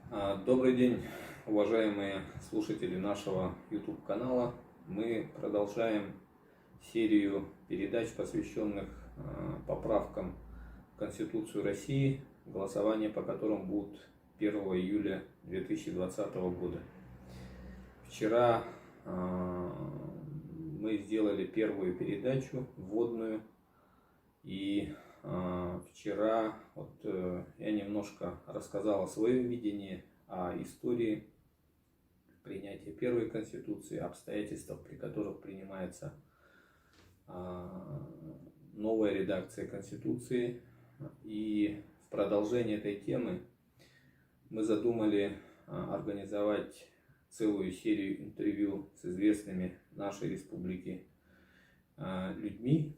Добрый день, уважаемые слушатели нашего YouTube канала. Мы продолжаем серию передач, посвященных поправкам в Конституцию России, голосование по которым будет 1 июля 2020 года. Вчера мы сделали первую передачу, вводную, и вчера я немножко рассказал о своем видении, о истории принятия первой Конституции, обстоятельствах, при которых принимается новая редакция Конституции. И в продолжение этой темы мы задумали организовать целую серию интервью с известными нашей республики людьми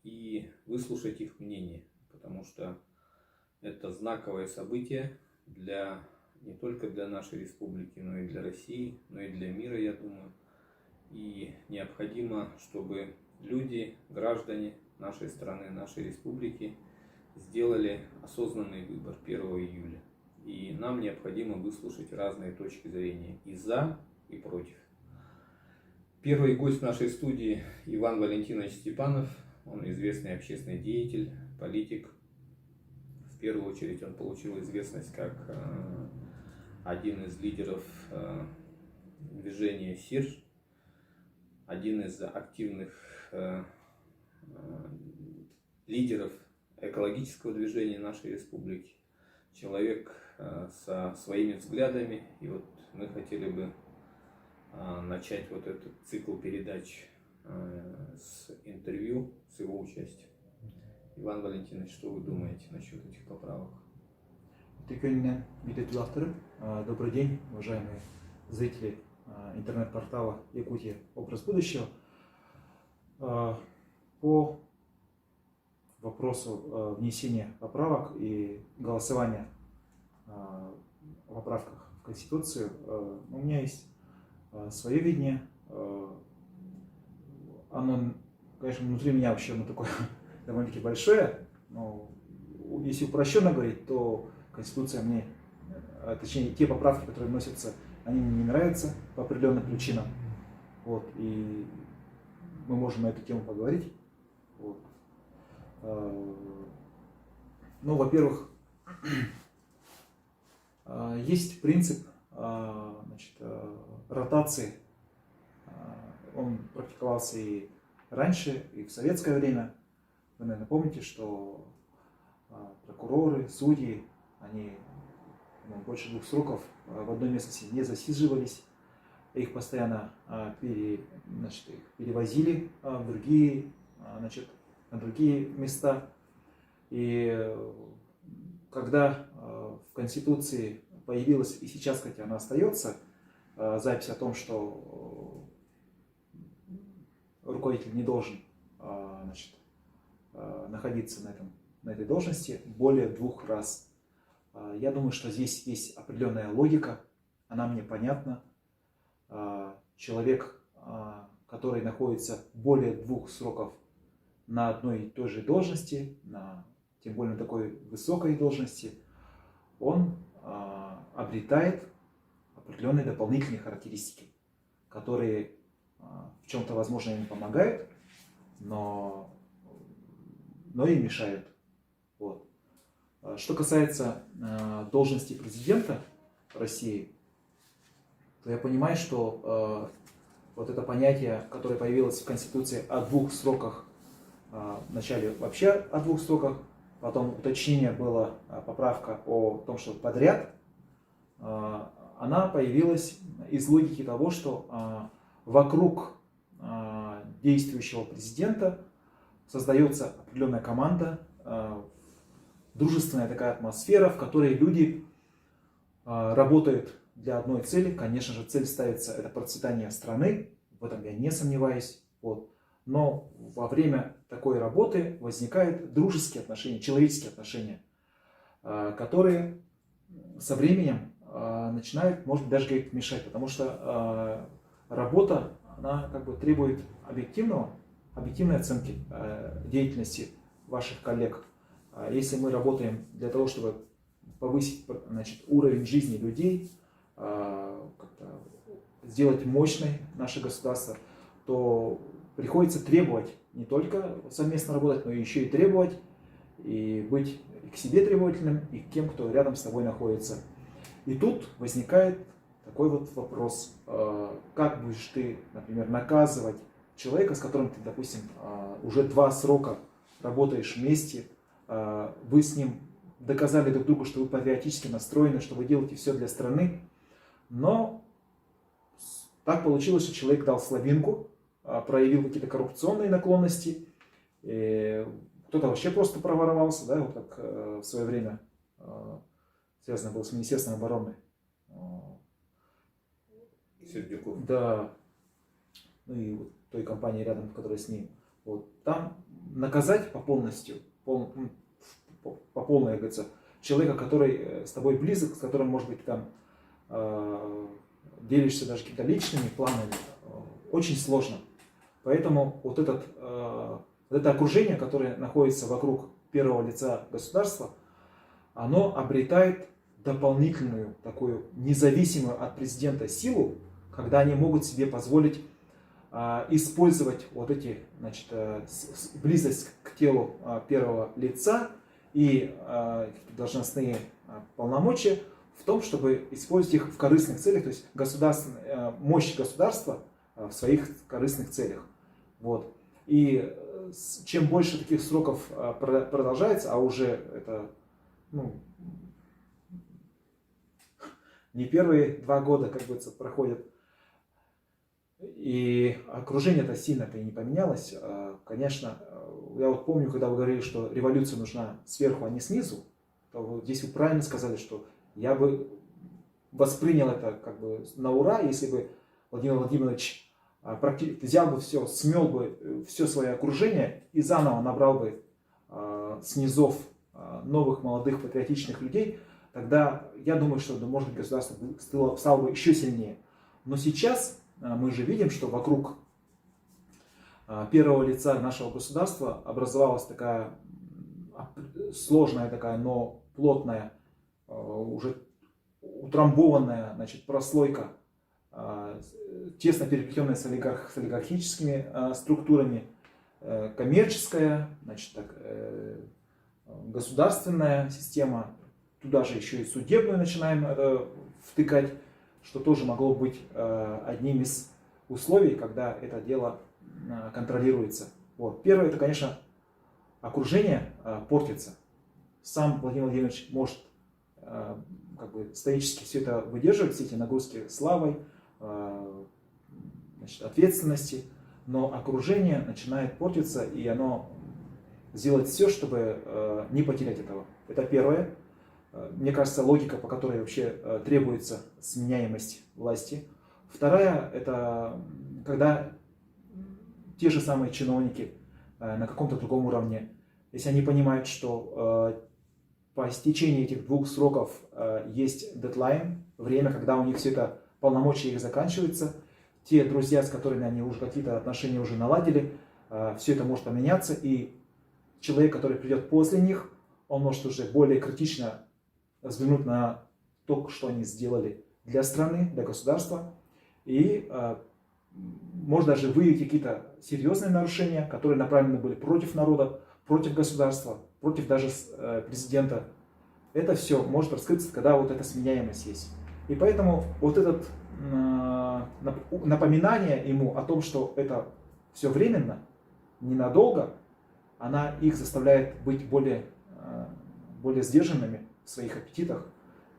и выслушать их мнение, потому что это знаковое событие не только для нашей республики, но и для России, но и для мира, я думаю. И необходимо, чтобы люди, граждане нашей страны, нашей республики сделали осознанный выбор 1 июля. И нам необходимо выслушать разные точки зрения и за, и против. Первый гость нашей студии Иван Валентинович Степанов. Он известный общественный деятель, политик. В первую очередь он получил известность как один из лидеров движения СИРЖ, один из активных лидеров экологического движения нашей республики. Человек со своими взглядами. И вот мы хотели бы начать вот этот цикл передач с интервью, с его участием. Иван Валентинович, что вы думаете насчет этих поправок? Добрый день, уважаемые зрители интернет-портала Якутия Образ будущего. По вопросу внесения поправок и голосования о поправках в Конституцию, у меня есть свое видение. Оно, конечно, внутри меня вообще такое довольно-таки большое, но если упрощенно говорить, то Конституция мне, точнее, те поправки, которые вносятся, они мне не нравятся по определенным причинам. Вот, и мы можем на эту тему поговорить. Вот. Ну, во-первых, есть принцип ротации. Он практиковался и раньше, и в советское время. Вы, наверное, помните, что прокуроры, судьи, они больше 2 сроков в одной местности не засиживались. Их постоянно перевозили в на другие места. И когда в Конституции появилась, и сейчас, кстати, она остается, запись о том, что руководитель не должен находиться на этой должности более 2 раз. Я думаю, что здесь есть определенная логика, она мне понятна. Человек, который находится более 2 сроков на одной и той же должности, тем более на такой высокой должности, он обретает определенные дополнительные характеристики, которые в чем-то, возможно, ему помогают, но и мешают. Вот. Что касается должности президента России, то я понимаю, что вот это понятие, которое появилось в Конституции о 2 сроках, вначале вообще о 2 сроках, потом уточнение было, поправка о том, что подряд, она появилась из логики того, что вокруг действующего президента создается определенная команда, дружественная такая атмосфера, в которой люди работают для одной цели. Конечно же, цель ставится — это процветание страны, в этом я не сомневаюсь. Вот. Но во время такой работы возникают дружеские отношения, человеческие отношения, которые со временем начинают, может быть, даже мешать, потому что работа, она требует объективной оценки деятельности ваших коллег. Если мы работаем для того, чтобы повысить, значит, уровень жизни людей, как-то сделать мощной наше государство, то приходится требовать не только совместно работать, но еще и требовать, и быть и к себе требовательным, и к тем, кто рядом с тобой находится. И тут возникает такой вот вопрос, как будешь ты, например, наказывать человека, с которым ты, допустим, уже 2 срока работаешь вместе, вы с ним доказали друг другу, что вы патриотически настроены, что вы делаете все для страны, но так получилось, что человек дал слабинку, проявил какие-то коррупционные наклонности, кто-то вообще просто проворовался, да, вот как в свое время связано было с Министерством обороны. Сердюков. Да, ну и вот той компании рядом, которая с ним. Вот. Там наказать по полностью, по полной, говорится, человека, который с тобой близок, с которым, может быть, там делишься даже какими-то личными планами, очень сложно. Поэтому вот это окружение, которое находится вокруг первого лица государства, оно обретает дополнительную, такую независимую от президента силу, когда они могут себе позволить использовать вот эти, значит, близость к телу первого лица и должностные полномочия в том, чтобы использовать их в корыстных целях, то есть мощь государства в своих корыстных целях. Вот. И чем больше таких сроков продолжается, а уже это, ну, не первые 2 года, как говорится, проходят, и окружение-то сильно-то и не поменялось. Конечно, я вот помню, когда вы говорили, что революция нужна сверху, а не снизу, то вот здесь вы правильно сказали, что я бы воспринял это как бы на ура, если бы Владимир Владимирович взял бы все, смел бы все свое окружение и заново набрал бы снизов новых молодых патриотичных людей, тогда я думаю, что, может быть, государство стало бы еще сильнее. Но сейчас мы же видим, что вокруг первого лица нашего государства образовалась такая сложная, такая, но плотная, уже утрамбованная, значит, прослойка, тесно переплетенная с олигархическими структурами, коммерческая, значит, государственная система, туда же еще и судебную начинаем втыкать, что тоже могло быть одним из условий, когда это дело контролируется. Вот. Первое, это, конечно, окружение портится. Сам Владимир Владимирович может как бы стоически все это выдерживать, все эти нагрузки славой, значит, ответственности, но окружение начинает портиться, и оно сделает все, чтобы не потерять этого. Это первое. Мне кажется, логика, по которой вообще требуется сменяемость власти. Вторая, это когда те же самые чиновники на каком-то другом уровне, если они понимают, что по истечении этих 2 сроков есть дедлайн, время, когда у них все это, полномочия их заканчиваются, те друзья, с которыми они уже какие-то отношения уже наладили, все это может поменяться, и человек, который придет после них, он может уже более критично взглянуть на то, что они сделали для страны, для государства, и может даже выявить какие-то серьезные нарушения, которые направлены были против народа, против государства, против даже президента. Это все может раскрыться, когда вот эта сменяемость есть. И поэтому вот это напоминание ему о том, что это все временно, ненадолго, она их заставляет быть более сдержанными в своих аппетитах,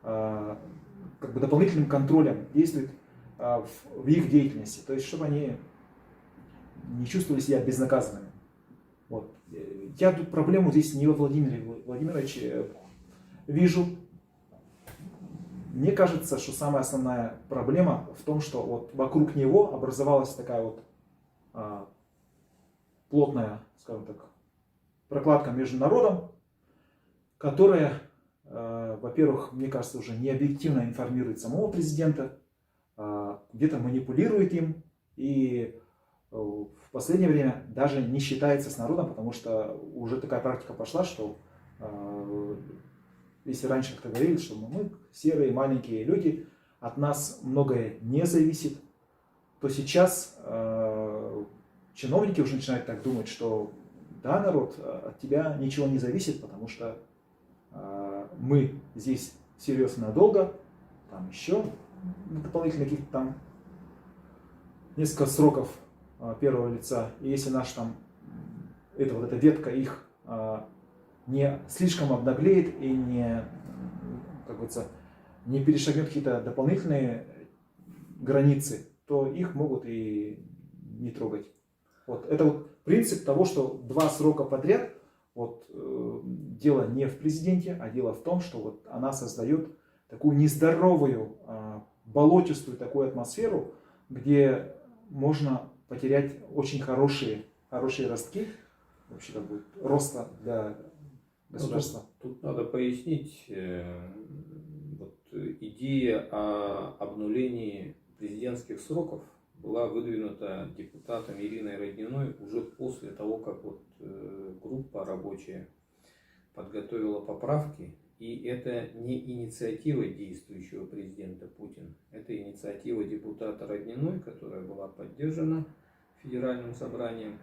как бы дополнительным контролем действует в их деятельности, то есть чтобы они не чувствовали себя безнаказанными. Вот. Я тут проблему здесь не во Владимире Владимировиче вижу. Мне кажется, что самая основная проблема в том, что вот вокруг него образовалась такая вот плотная, скажем так, прокладка между народом, которая, во-первых, мне кажется, уже не объективно информирует самого президента, где-то манипулирует им и в последнее время даже не считается с народом, потому что уже такая практика пошла, что если раньше как-то говорили, что мы серые маленькие люди, от нас многое не зависит, то сейчас чиновники уже начинают так думать, что да, народ, от тебя ничего не зависит, потому что мы здесь серьезно надолго, там еще дополнительно каких-то там несколько сроков первого лица, и если наш там, эта ветка их не слишком обнаглеет и не, как говорится, не перешагнет какие-то дополнительные границы, то их могут и не трогать. Вот. Это вот принцип того, что 2 срока подряд, вот, дело не в президенте, а дело в том, что вот она создает такую нездоровую, болотистую такую атмосферу, где можно потерять очень хорошие ростки, вообще как бы роста для государства. Тут надо пояснить, вот, идея о обнулении президентских сроков была выдвинута депутатом Ириной Родниной уже после того, как вот группа рабочая подготовила поправки. И это не инициатива действующего президента Путина, это инициатива депутата Родниной, которая была поддержана Федеральным собранием.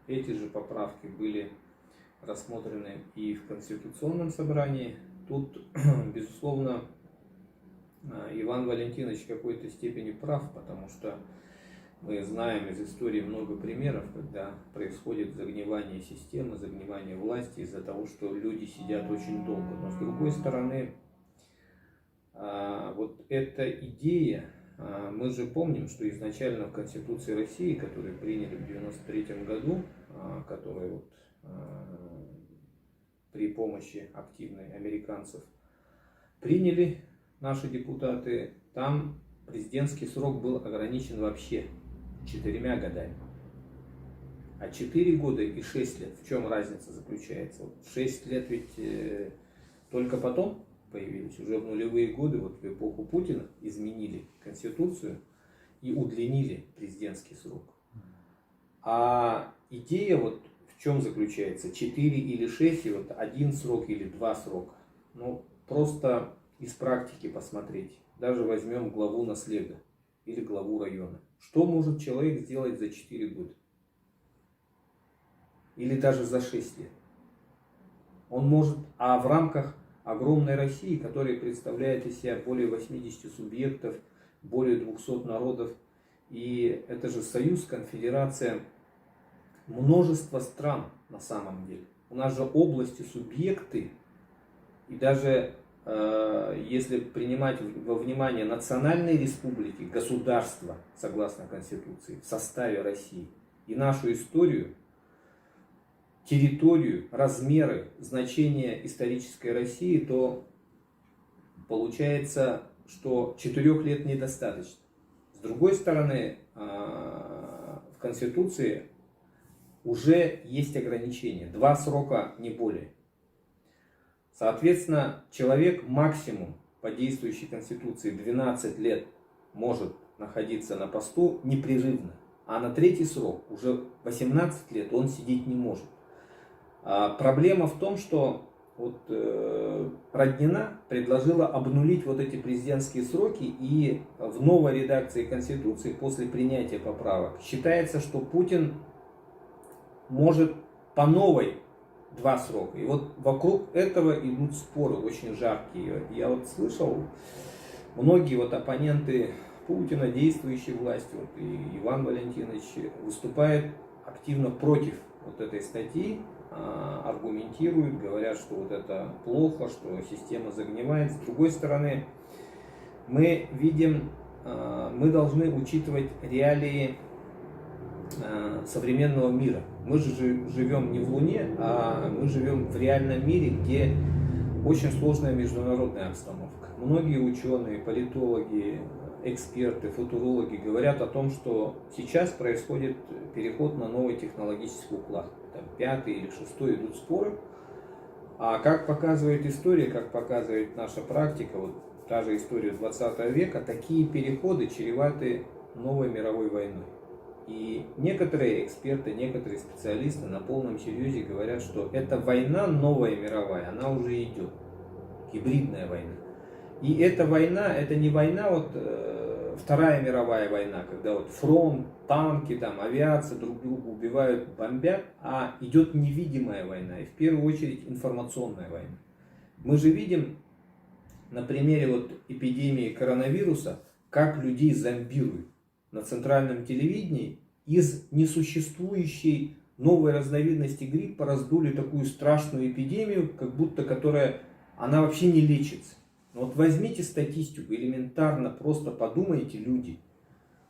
Эти же поправки были рассмотрены и в Конституционном собрании. Тут, безусловно, Иван Валентинович в какой-то степени прав, потому что мы знаем из истории много примеров, когда происходит загнивание системы, загнивание власти из-за того, что люди сидят очень долго. Но с другой стороны, вот эта идея, мы же помним, что изначально в Конституции России, которую приняли в 1993 году, которую вот, при помощи активной американцев приняли наши депутаты, там президентский срок был ограничен вообще 4 годами. А 4 года и 6 лет, в чем разница заключается? Вот 6 лет ведь только потом появились, уже в нулевые годы, вот в эпоху Путина изменили Конституцию и удлинили президентский срок. А идея вот в чем заключается? 4 или 6, и вот 1 срок или 2 срока. Ну, просто из практики посмотреть. Даже возьмем главу наслега или главу района. Что может человек сделать за 4 года? Или даже за 6 лет? Он может, а в рамках огромной России, которая представляет из себя более 80 субъектов, более 200 народов, и это же союз, конфедерация, множество стран на самом деле. У нас же области, субъекты, и даже если принимать во внимание национальные республики, государства, согласно Конституции, в составе России, и нашу историю, территорию, размеры, значение исторической России, то получается, что 4 лет недостаточно. С другой стороны, в Конституции уже есть ограничения, 2 срока, не более. Соответственно, человек максимум по действующей Конституции 12 лет может находиться на посту непрерывно, а на 3-й срок уже 18 лет он сидеть не может. Проблема в том, что вот, Роднина предложила обнулить вот эти президентские сроки, и в новой редакции Конституции после принятия поправок считается, что Путин может по новой 2 срока. И вот вокруг этого идут споры очень жаркие. Я вот слышал, многие вот оппоненты Путина, действующей власти, вот и Иван Валентинович, выступает активно против вот этой статьи, аргументируют, говорят, что вот это плохо, что система загнивает. С другой стороны, мы видим, мы должны учитывать реалии современного мира. Мы же живем не в Луне, а мы живем в реальном мире, где очень сложная международная обстановка. Многие ученые, политологи, эксперты, футурологи говорят о том, что сейчас происходит переход на новый технологический уклад. Там 5-й или 6-й идут споры. А как показывает история, как показывает наша практика, вот та же история 20 века, такие переходы чреваты новой мировой войной. И некоторые эксперты, некоторые специалисты на полном серьезе говорят, что эта война новая мировая, она уже идет. Гибридная война. И эта война, это не война, вот Вторая мировая война, когда вот фронт, танки, там, авиация друг друга убивают, бомбят, а идет невидимая война, и в первую очередь информационная война. Мы же видим на примере вот эпидемии коронавируса, как людей зомбируют. На центральном телевидении из несуществующей новой разновидности гриппа раздули такую страшную эпидемию, как будто которая, она вообще не лечится. Но вот возьмите статистику, элементарно просто подумайте, люди,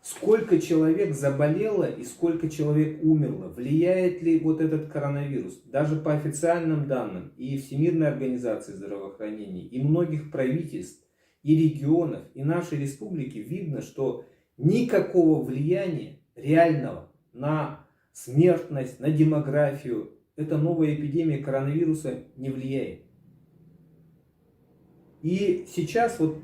сколько человек заболело и сколько человек умерло, влияет ли вот этот коронавирус, даже по официальным данным и Всемирной организации здравоохранения, и многих правительств, и регионов, и нашей республики, видно, что никакого влияния реального на смертность, на демографию эта новая эпидемия коронавируса не влияет. И сейчас вот,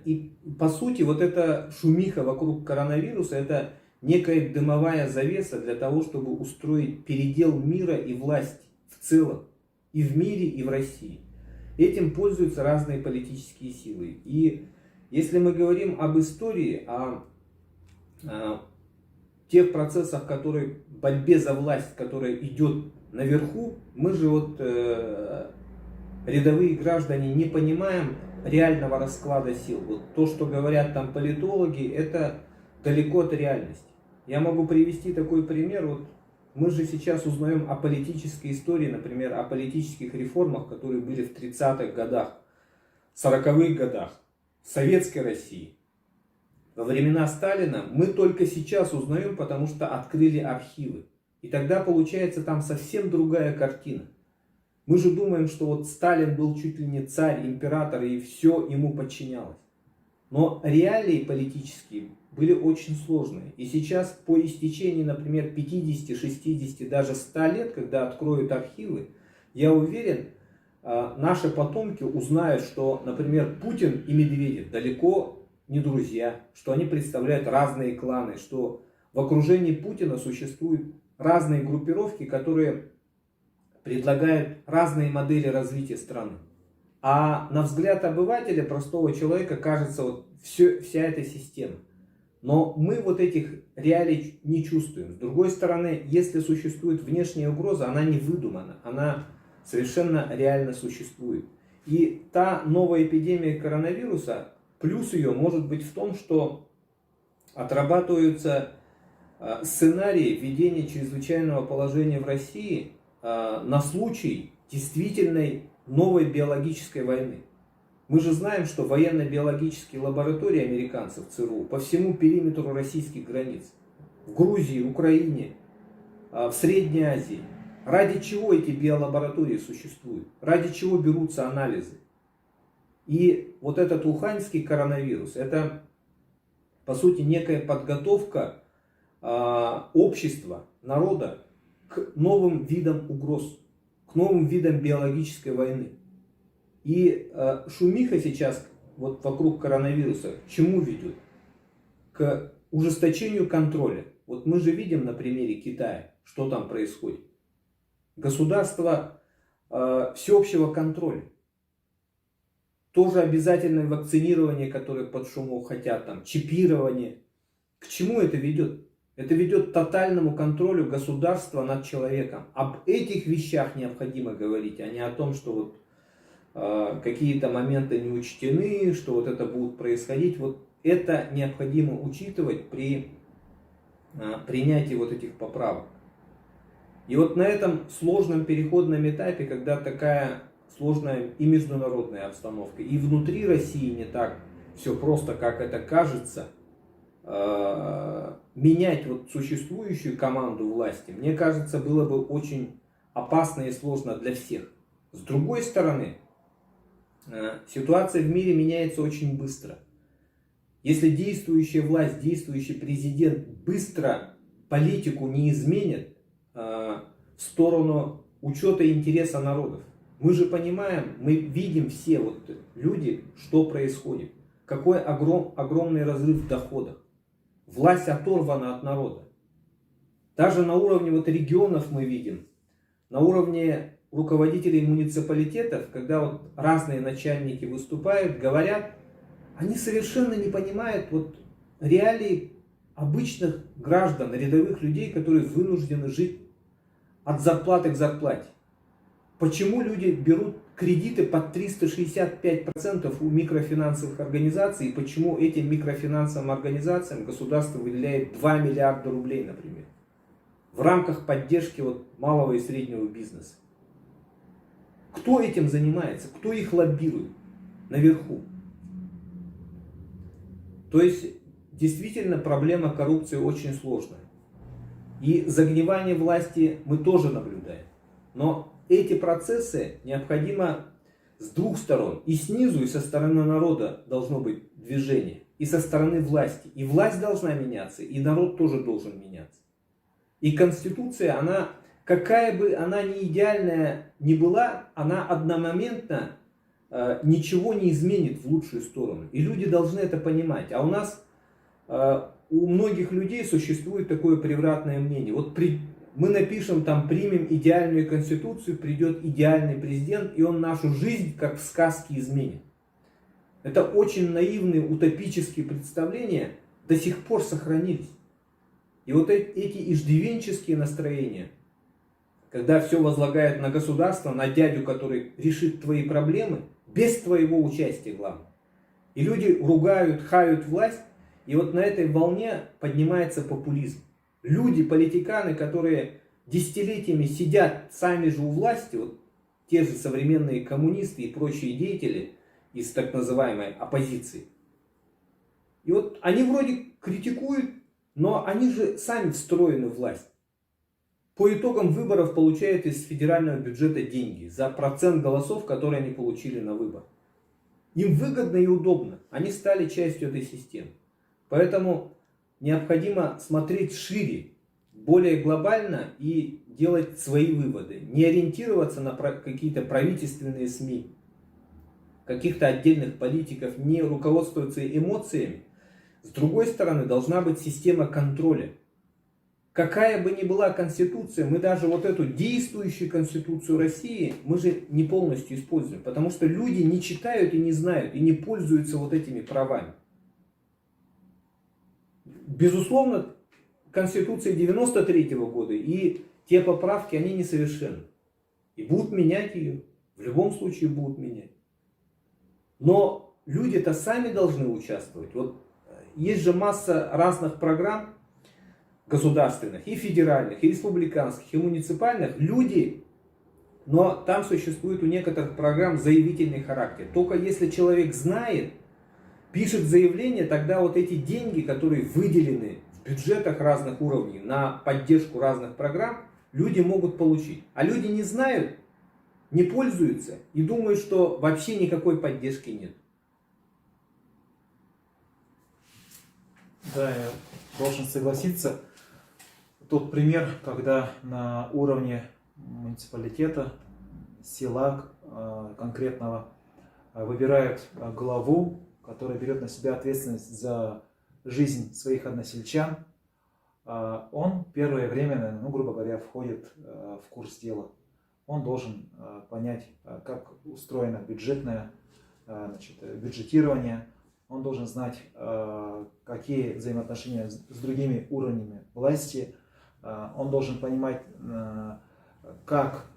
и по сути, вот эта шумиха вокруг коронавируса, это некая дымовая завеса для того, чтобы устроить передел мира и власти в целом, и в мире, и в России. Этим пользуются разные политические силы. И если мы говорим об истории, о тех процессах, которые, борьбе за власть, которая идет наверху, мы же вот рядовые граждане не понимаем реального расклада сил. Вот то, что говорят там политологи, это далеко от реальности. Я могу привести такой пример. Вот мы же сейчас узнаем о политической истории, например, о политических реформах, которые были в 30-х годах, 40-х годах в Советской России. Во времена Сталина мы только сейчас узнаем, потому что открыли архивы. И тогда получается там совсем другая картина. Мы же думаем, что вот Сталин был чуть ли не царь, император, и все ему подчинялось. Но реалии политические были очень сложные. И сейчас по истечении, например, 50, 60, даже 100 лет, когда откроют архивы, я уверен, наши потомки узнают, что, например, Путин и Медведев далеко не друзья, что они представляют разные кланы, что в окружении Путина существуют разные группировки, которые предлагают разные модели развития страны. А на взгляд обывателя, простого человека, кажется вот вся эта система. Но мы вот этих реалий не чувствуем. С другой стороны, если существует внешняя угроза, она не выдумана, она совершенно реально существует. И та новая эпидемия коронавируса, плюс ее может быть в том, что отрабатываются сценарии введения чрезвычайного положения в России на случай действительной новой биологической войны. Мы же знаем, что военно-биологические лаборатории американцев ЦРУ по всему периметру российских границ, в Грузии, Украине, в Средней Азии. Ради чего эти биолаборатории существуют? Ради чего берутся анализы? И вот этот уханьский коронавирус, это по сути некая подготовка общества, народа к новым видам угроз, к новым видам биологической войны. И шумиха сейчас вот вокруг коронавируса к чему ведет? К ужесточению контроля. Вот мы же видим на примере Китая, что там происходит. Государство всеобщего контроля. Тоже обязательное вакцинирование, которое под шумок хотят, там, чипирование. К чему это ведет? Это ведет к тотальному контролю государства над человеком. Об этих вещах необходимо говорить, а не о том, что вот какие-то моменты не учтены, что вот это будет происходить. Вот это необходимо учитывать при принятии вот этих поправок. И вот на этом сложном переходном этапе, когда такая сложная и международная обстановка, и внутри России не так все просто, как это кажется, менять вот существующую команду власти, мне кажется, было бы очень опасно и сложно для всех. С другой стороны, ситуация в мире меняется очень быстро. Если действующая власть, действующий президент быстро политику не изменит в сторону учета интереса народов, мы же понимаем, мы видим все вот люди, что происходит, какой огромный разрыв в доходах. власть оторвана от народа. Даже на уровне вот регионов мы видим, на уровне руководителей муниципалитетов, когда вот разные начальники выступают, говорят, они совершенно не понимают вот реалии обычных граждан, рядовых людей, которые вынуждены жить от зарплаты к зарплате. Почему люди берут кредиты под 365% у микрофинансовых организаций, и почему этим микрофинансовым организациям государство выделяет 2 миллиарда рублей, например, в рамках поддержки вот малого и среднего бизнеса. Кто этим занимается? Кто их лоббирует наверху? То есть, действительно, проблема коррупции очень сложная. И загнивание власти мы тоже наблюдаем. Но эти процессы необходимо с двух сторон. И снизу, и со стороны народа должно быть движение. И со стороны власти. И власть должна меняться, и народ тоже должен меняться. И Конституция, она, какая бы она ни идеальная ни была, она одномоментно ничего не изменит в лучшую сторону. И люди должны это понимать. А у нас, у многих людей существует такое превратное мнение. Вот мы напишем там, примем идеальную конституцию, придет идеальный президент, и он нашу жизнь, как в сказке, изменит. Это очень наивные, утопические представления до сих пор сохранились. И вот эти иждивенческие настроения, когда все возлагают на государство, на дядю, который решит твои проблемы, без твоего участия, главное. И люди ругают, хают власть, и вот на этой волне поднимается популизм. Люди, политиканы, которые десятилетиями сидят сами же у власти, вот те же современные коммунисты и прочие деятели из так называемой оппозиции. И вот они вроде критикуют, но они же сами встроены в власть. По итогам выборов получают из федерального бюджета деньги за процент голосов, которые они получили на выборах. Им выгодно и удобно. Они стали частью этой системы. Поэтому необходимо смотреть шире, более глобально и делать свои выводы. Не ориентироваться на какие-то правительственные СМИ, каких-то отдельных политиков, не руководствоваться эмоциями. С другой стороны, должна быть система контроля. Какая бы ни была конституция, мы даже вот эту действующую конституцию России, мы же не полностью используем. Потому что люди не читают и не знают, и не пользуются вот этими правами. Безусловно, Конституция 93-го года и те поправки, они несовершенны. И будут менять ее. В любом случае будут менять. Но люди-то сами должны участвовать. Вот есть же масса разных программ государственных, и федеральных, и республиканских, и муниципальных. Люди, но там существует у некоторых программ заявительный характер. Только если человек знает, пишет заявление, тогда вот эти деньги, которые выделены в бюджетах разных уровней на поддержку разных программ, люди могут получить. А люди не знают, не пользуются и думают, что вообще никакой поддержки нет. Да, я должен согласиться. Тот пример, когда на уровне муниципалитета, села конкретного выбирают главу, который берет на себя ответственность за жизнь своих односельчан, он первое время, грубо говоря, входит в курс дела. Он должен понять, как устроено бюджетное бюджетирование. Он должен знать, какие взаимоотношения с другими уровнями власти. Он должен понимать, как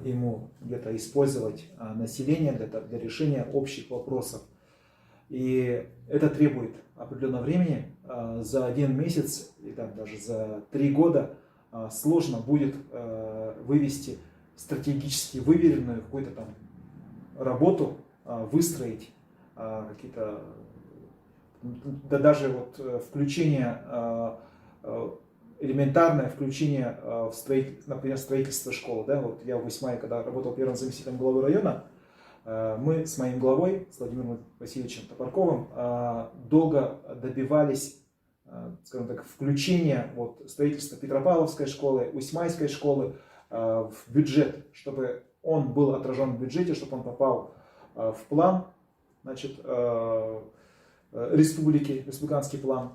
ему где-то использовать население для решения общих вопросов. И это требует определенного времени. За 1 месяц и даже за 3 года сложно будет вывести стратегически выверенную какую-то там работу, выстроить какие-то, да даже вот включение, элементарное включение в например, строительство школы. Да? Вот я в Усть-Мае, когда работал первым заместителем главы района, мы с моим главой, с Владимиром Васильевичем Топорковым, долго добивались, скажем так, включения строительства Петропавловской школы, Усть-Майской школы в бюджет, чтобы он был отражен в бюджете, чтобы он попал в план республики, республиканский план.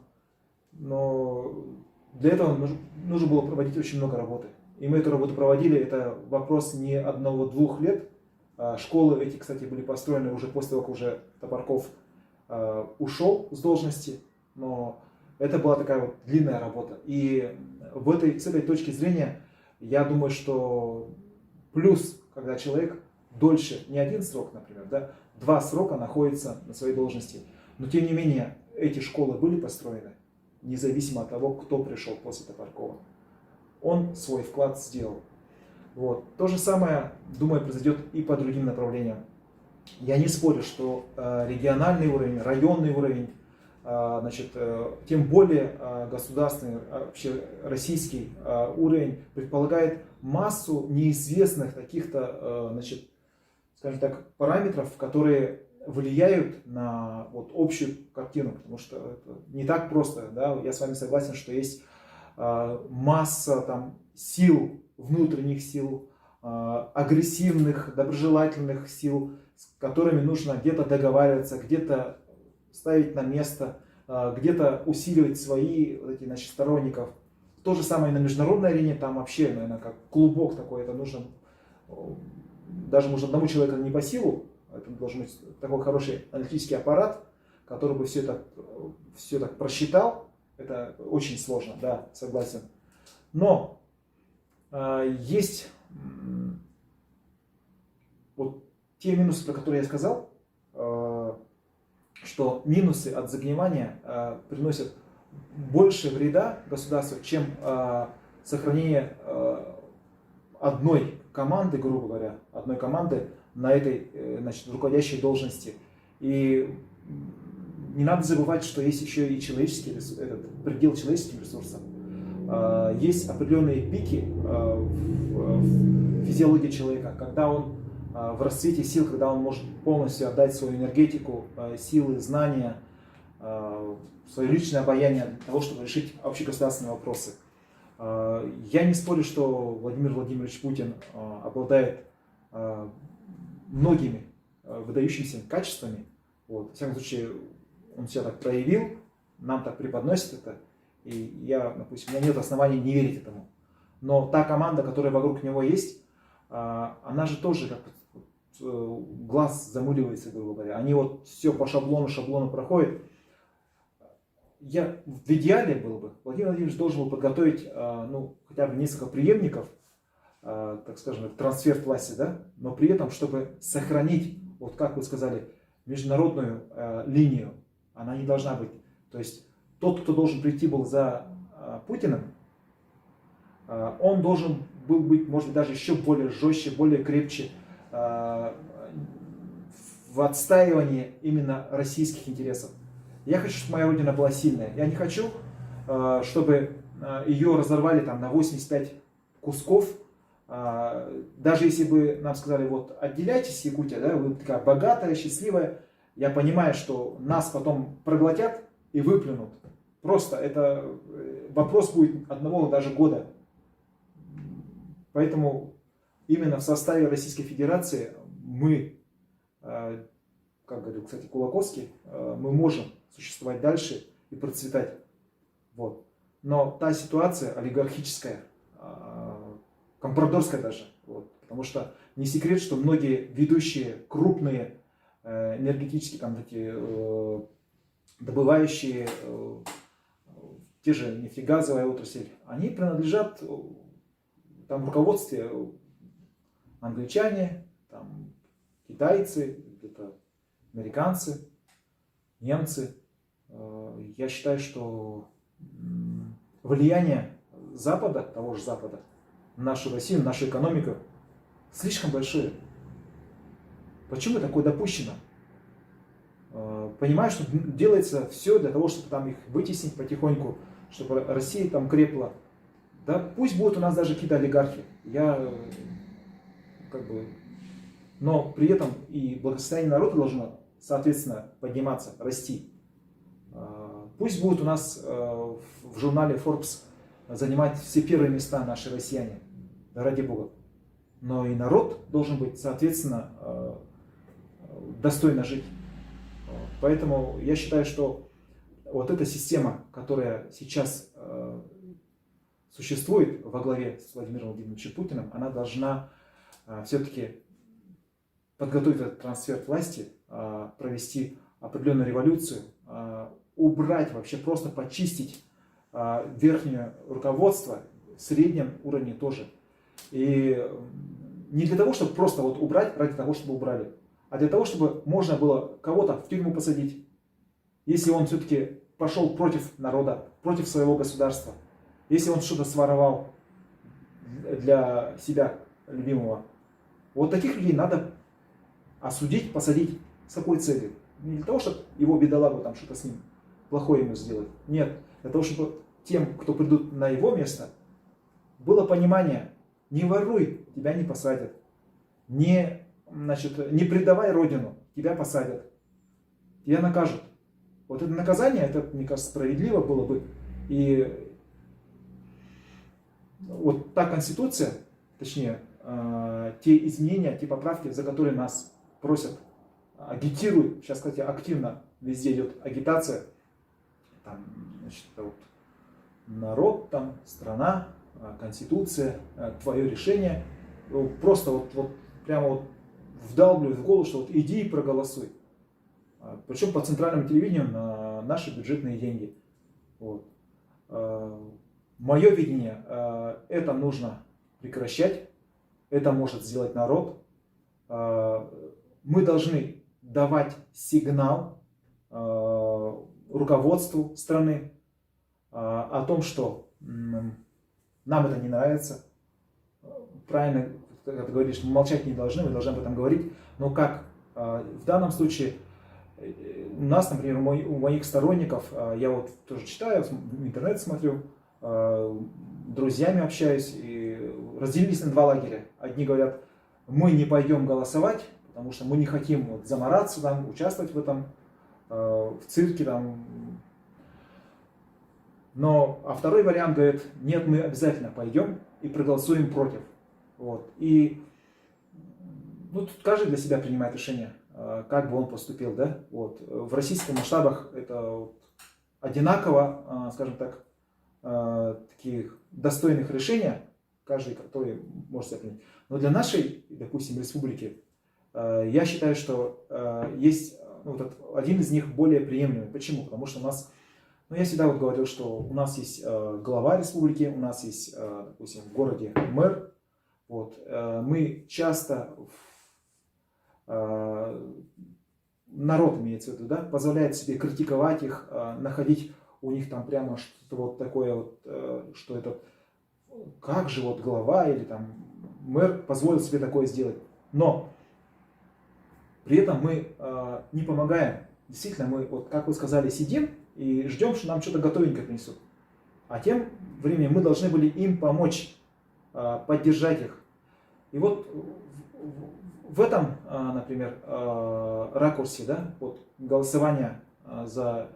но для этого нужно было проводить очень много работы. И мы эту работу проводили, это вопрос не 1-2 лет. Школы эти, кстати, были построены уже после того, как уже Топорков ушел с должности, но это была такая вот длинная работа. И с этой точки зрения, я думаю, что плюс, когда человек дольше, не 1 срок, например, да, 2 срока находится на своей должности, но тем не менее эти школы были построены, независимо от того, кто пришел после Топоркова. Он свой вклад сделал. Вот. То же самое, думаю, произойдет и по другим направлениям. Я не спорю, что региональный уровень, районный уровень, значит, тем более государственный, вообще российский уровень предполагает массу неизвестных каких-то, значит, скажем так, параметров, которые влияют на вот общую картину, потому что это не так просто, да? Я с вами согласен, что есть масса там сил, внутренних сил, агрессивных, доброжелательных сил, с которыми нужно где-то договариваться, где-то ставить на место, где-то усиливать свои эти, значит, сторонников. То же самое на международной арене, там вообще, наверное, как клубок такой, это нужно, даже может одному человеку не по силу, это должен быть такой хороший аналитический аппарат, который бы все так просчитал. Это очень сложно, да, согласен. Но есть вот те минусы, про которые я сказал, что минусы от загнивания приносят больше вреда государству, чем сохранение одной команды, грубо говоря, одной команды на этой, значит, руководящей должности. И не надо забывать, что есть еще и человеческий предел человеческим ресурсам. Есть определенные пики в физиологии человека, когда он в расцвете сил, когда он может полностью отдать свою энергетику, силы, знания, свое личное обаяние для того, чтобы решить общегосударственные вопросы. Я не спорю, что Владимир Владимирович Путин обладает многими выдающимися качествами. Вот. В всяком случае, он себя так проявил, нам так преподносит это. И я, допустим, у меня нет оснований не верить этому. Но та команда, которая вокруг него есть, она же тоже как глаз замыливается, грубо говоря. Они вот все по шаблону проходят. В идеале было бы, Владимир Владимирович должен был подготовить ну, хотя бы несколько преемников, так скажем, трансфер власти, да? Но при этом, чтобы сохранить, вот как вы сказали, международную линию, она не должна быть. То есть тот, кто должен прийти был за Путиным, он должен был быть, может быть, даже еще более жестче, более крепче в отстаивании именно российских интересов. Я хочу, чтобы моя родина была сильная. Я не хочу, чтобы ее разорвали там на 85 кусков. Даже если бы нам сказали, вот отделяйтесь, Якутия, да, вы такая богатая, счастливая, я понимаю, что нас потом проглотят и выплюнут. Просто это вопрос будет одного даже года. Поэтому именно в составе Российской Федерации мы, как говорил, кстати, Кулаковский, мы можем существовать дальше и процветать. Вот. Но та ситуация олигархическая, компрадорская даже, вот, потому что не секрет, что многие ведущие крупные энергетические там такие добывающие те же нефтегазовая отрасль, они принадлежат там в руководстве англичане, там китайцы, где-то американцы, немцы. Я считаю, что влияние Запада, того же Запада, на нашу Россию, на нашу экономику слишком большое. Почему такое допущено? Понимаю, что делается все для того, чтобы там их вытеснить потихоньку, чтобы Россия там крепла. Да пусть будут у нас даже какие-то олигархи. Но при этом и благосостояние народа должно, соответственно, подниматься, расти. Пусть будут у нас в журнале Forbes занимать все первые места наши россияне, да ради Бога. Но и народ должен быть, соответственно, достойно жить. Поэтому я считаю, что вот эта система, которая сейчас существует во главе с Владимиром Владимировичем Путиным, она должна все-таки подготовить этот трансфер власти, провести определенную революцию, убрать, вообще просто почистить верхнее руководство, в среднем уровне тоже. И не для того, чтобы просто вот убрать, ради того, чтобы убрали, а для того, чтобы можно было кого-то в тюрьму посадить, если он все-таки пошел против народа, против своего государства, если он что-то своровал для себя любимого. Вот таких людей надо осудить, посадить. С какой целью? Не для того, чтобы его бедолагу там что-то с ним плохое ему сделать. Нет. Для того, чтобы тем, кто придут на его место, было понимание: не воруй, тебя не посадят. Не предавай родину, тебя посадят. Тебя накажут. Вот это наказание, это, мне кажется, справедливо было бы. И вот та конституция, точнее, те изменения, те поправки, за которые нас просят, агитируют. Сейчас, кстати, активно везде идет агитация. Там, значит, вот, народ, там, страна, конституция, твое решение. Просто вот прямо вот вдалбливают в голову, что вот иди и проголосуй. Причем по центральному телевидению на наши бюджетные деньги. Вот. Мое видение, это нужно прекращать. Это может сделать народ. Мы должны давать сигнал руководству страны о том, что нам это не нравится. Правильно, как ты говоришь, мы молчать не должны, мы должны об этом говорить. Но как в данном случае у нас, например, у моих сторонников, я вот тоже читаю, в интернет смотрю, друзьями общаюсь, и разделились на два лагеря. Одни говорят: мы не пойдем голосовать, потому что мы не хотим вот замораться там, участвовать в этом, в цирке там. А второй вариант говорит: нет, мы обязательно пойдем и проголосуем против. Вот. И тут каждый для себя принимает решение, как бы он поступил. Да? Вот. В российских масштабах это вот одинаково, скажем так, таких достойных решений, каждый, который может себя принять. Но для нашей, допустим, республики, я считаю, что есть один из них более приемлемый. Почему? Потому что у нас, я всегда вот говорил, что у нас есть глава республики, у нас есть, допустим, в городе мэр. Вот. Мы часто, народ имеется в виду, да, позволяет себе критиковать их, находить у них там прямо что-то вот такое, вот, что это, как же вот глава или там мэр позволил себе такое сделать. Но при этом мы не помогаем. Действительно, мы, вот как вы сказали, сидим и ждем, что нам что-то готовенькое принесут. А тем временем мы должны были им помочь, поддержать их. И вот в этом, например, ракурсе, да, вот, голосование за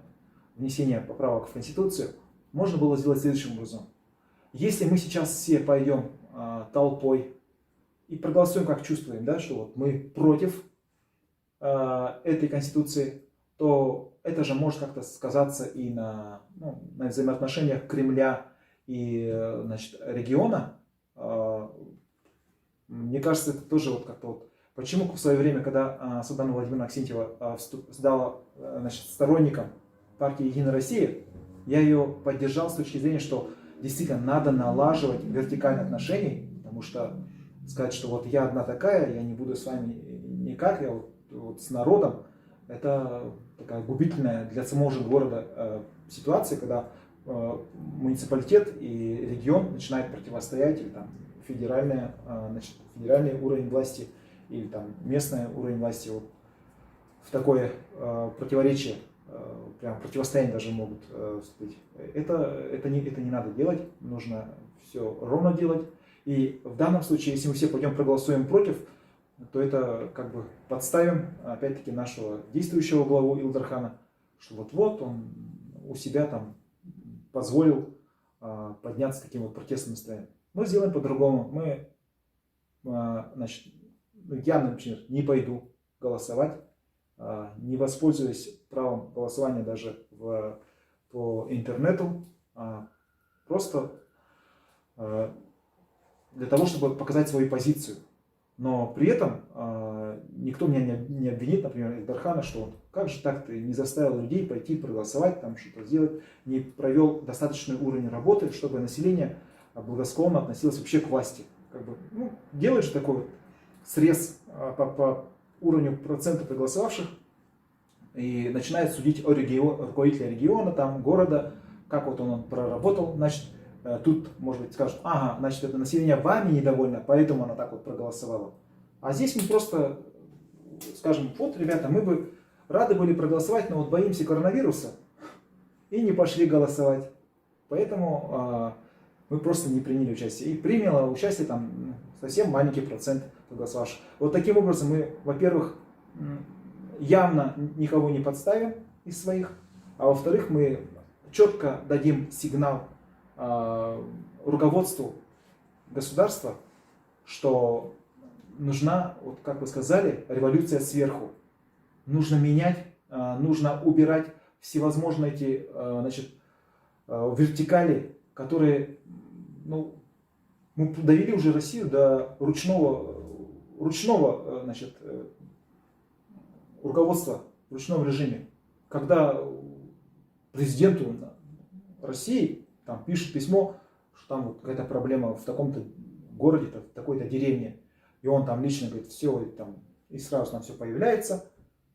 внесение поправок в Конституцию можно было сделать следующим образом. Если мы сейчас все пойдем толпой и проголосуем, как чувствуем, да, что вот мы против этой Конституции, то это же может как-то сказаться и на взаимоотношениях Кремля и, значит, региона. Мне кажется, это тоже вот как-то вот. Почему в свое время, когда Светлана Владимировна Аксентьева стала, значит, сторонником партии «Единая Россия», я ее поддержал с точки зрения, что действительно надо налаживать вертикальные отношения, потому что сказать, что вот я одна такая, я не буду с вами никак, я вот с народом, это такая губительная для самого же города ситуация, когда муниципалитет и регион начинают противостоять, или там федеральный уровень власти, или там местный уровень власти, вот в такое противоречие, прям противостояние даже могут вступить. Это не надо делать, нужно все ровно делать. И в данном случае, если мы все пойдем проголосуем против, то это как бы подставим опять-таки нашего действующего главу Илдархана, что вот-вот он у себя там позволил подняться таким вот протестным настроением. Мы сделаем по-другому. Мы, значит, я, например, не пойду голосовать, не воспользуюсь правом голосования даже в по интернету, просто для того, чтобы показать свою позицию. Но при этом никто меня не обвинит, например, из Дархана, что как же так ты не заставил людей пойти проголосовать, там что-то сделать, не провел достаточный уровень работы, чтобы население благосклонно относилось вообще к власти. Как бы, ну, делаешь такой вот срез по уровню процента проголосовавших и начинает судить о руководителе региона, там, города, как вот он проработал, значит, тут, может быть, скажут, ага, значит, это население вами недовольно, поэтому оно так вот проголосовало. А здесь мы просто скажем, вот, ребята, мы бы рады были проголосовать, но вот боимся коронавируса и не пошли голосовать. Поэтому мы просто не приняли участие. И приняло участие там совсем маленький процент проголосовавших. Вот таким образом мы, во-первых, явно никого не подставим из своих, а во-вторых, мы четко дадим сигнал руководству государства, что нужна, вот как вы сказали, революция сверху. Нужно менять, нужно убирать всевозможные эти, значит, вертикали, которые, ну, мы довели уже Россию до ручного, значит, руководства в ручном режиме. Когда президенту России там пишет письмо, что там вот какая-то проблема в таком-то городе, в такой-то деревне, и он там лично говорит, все, там, и сразу там все появляется.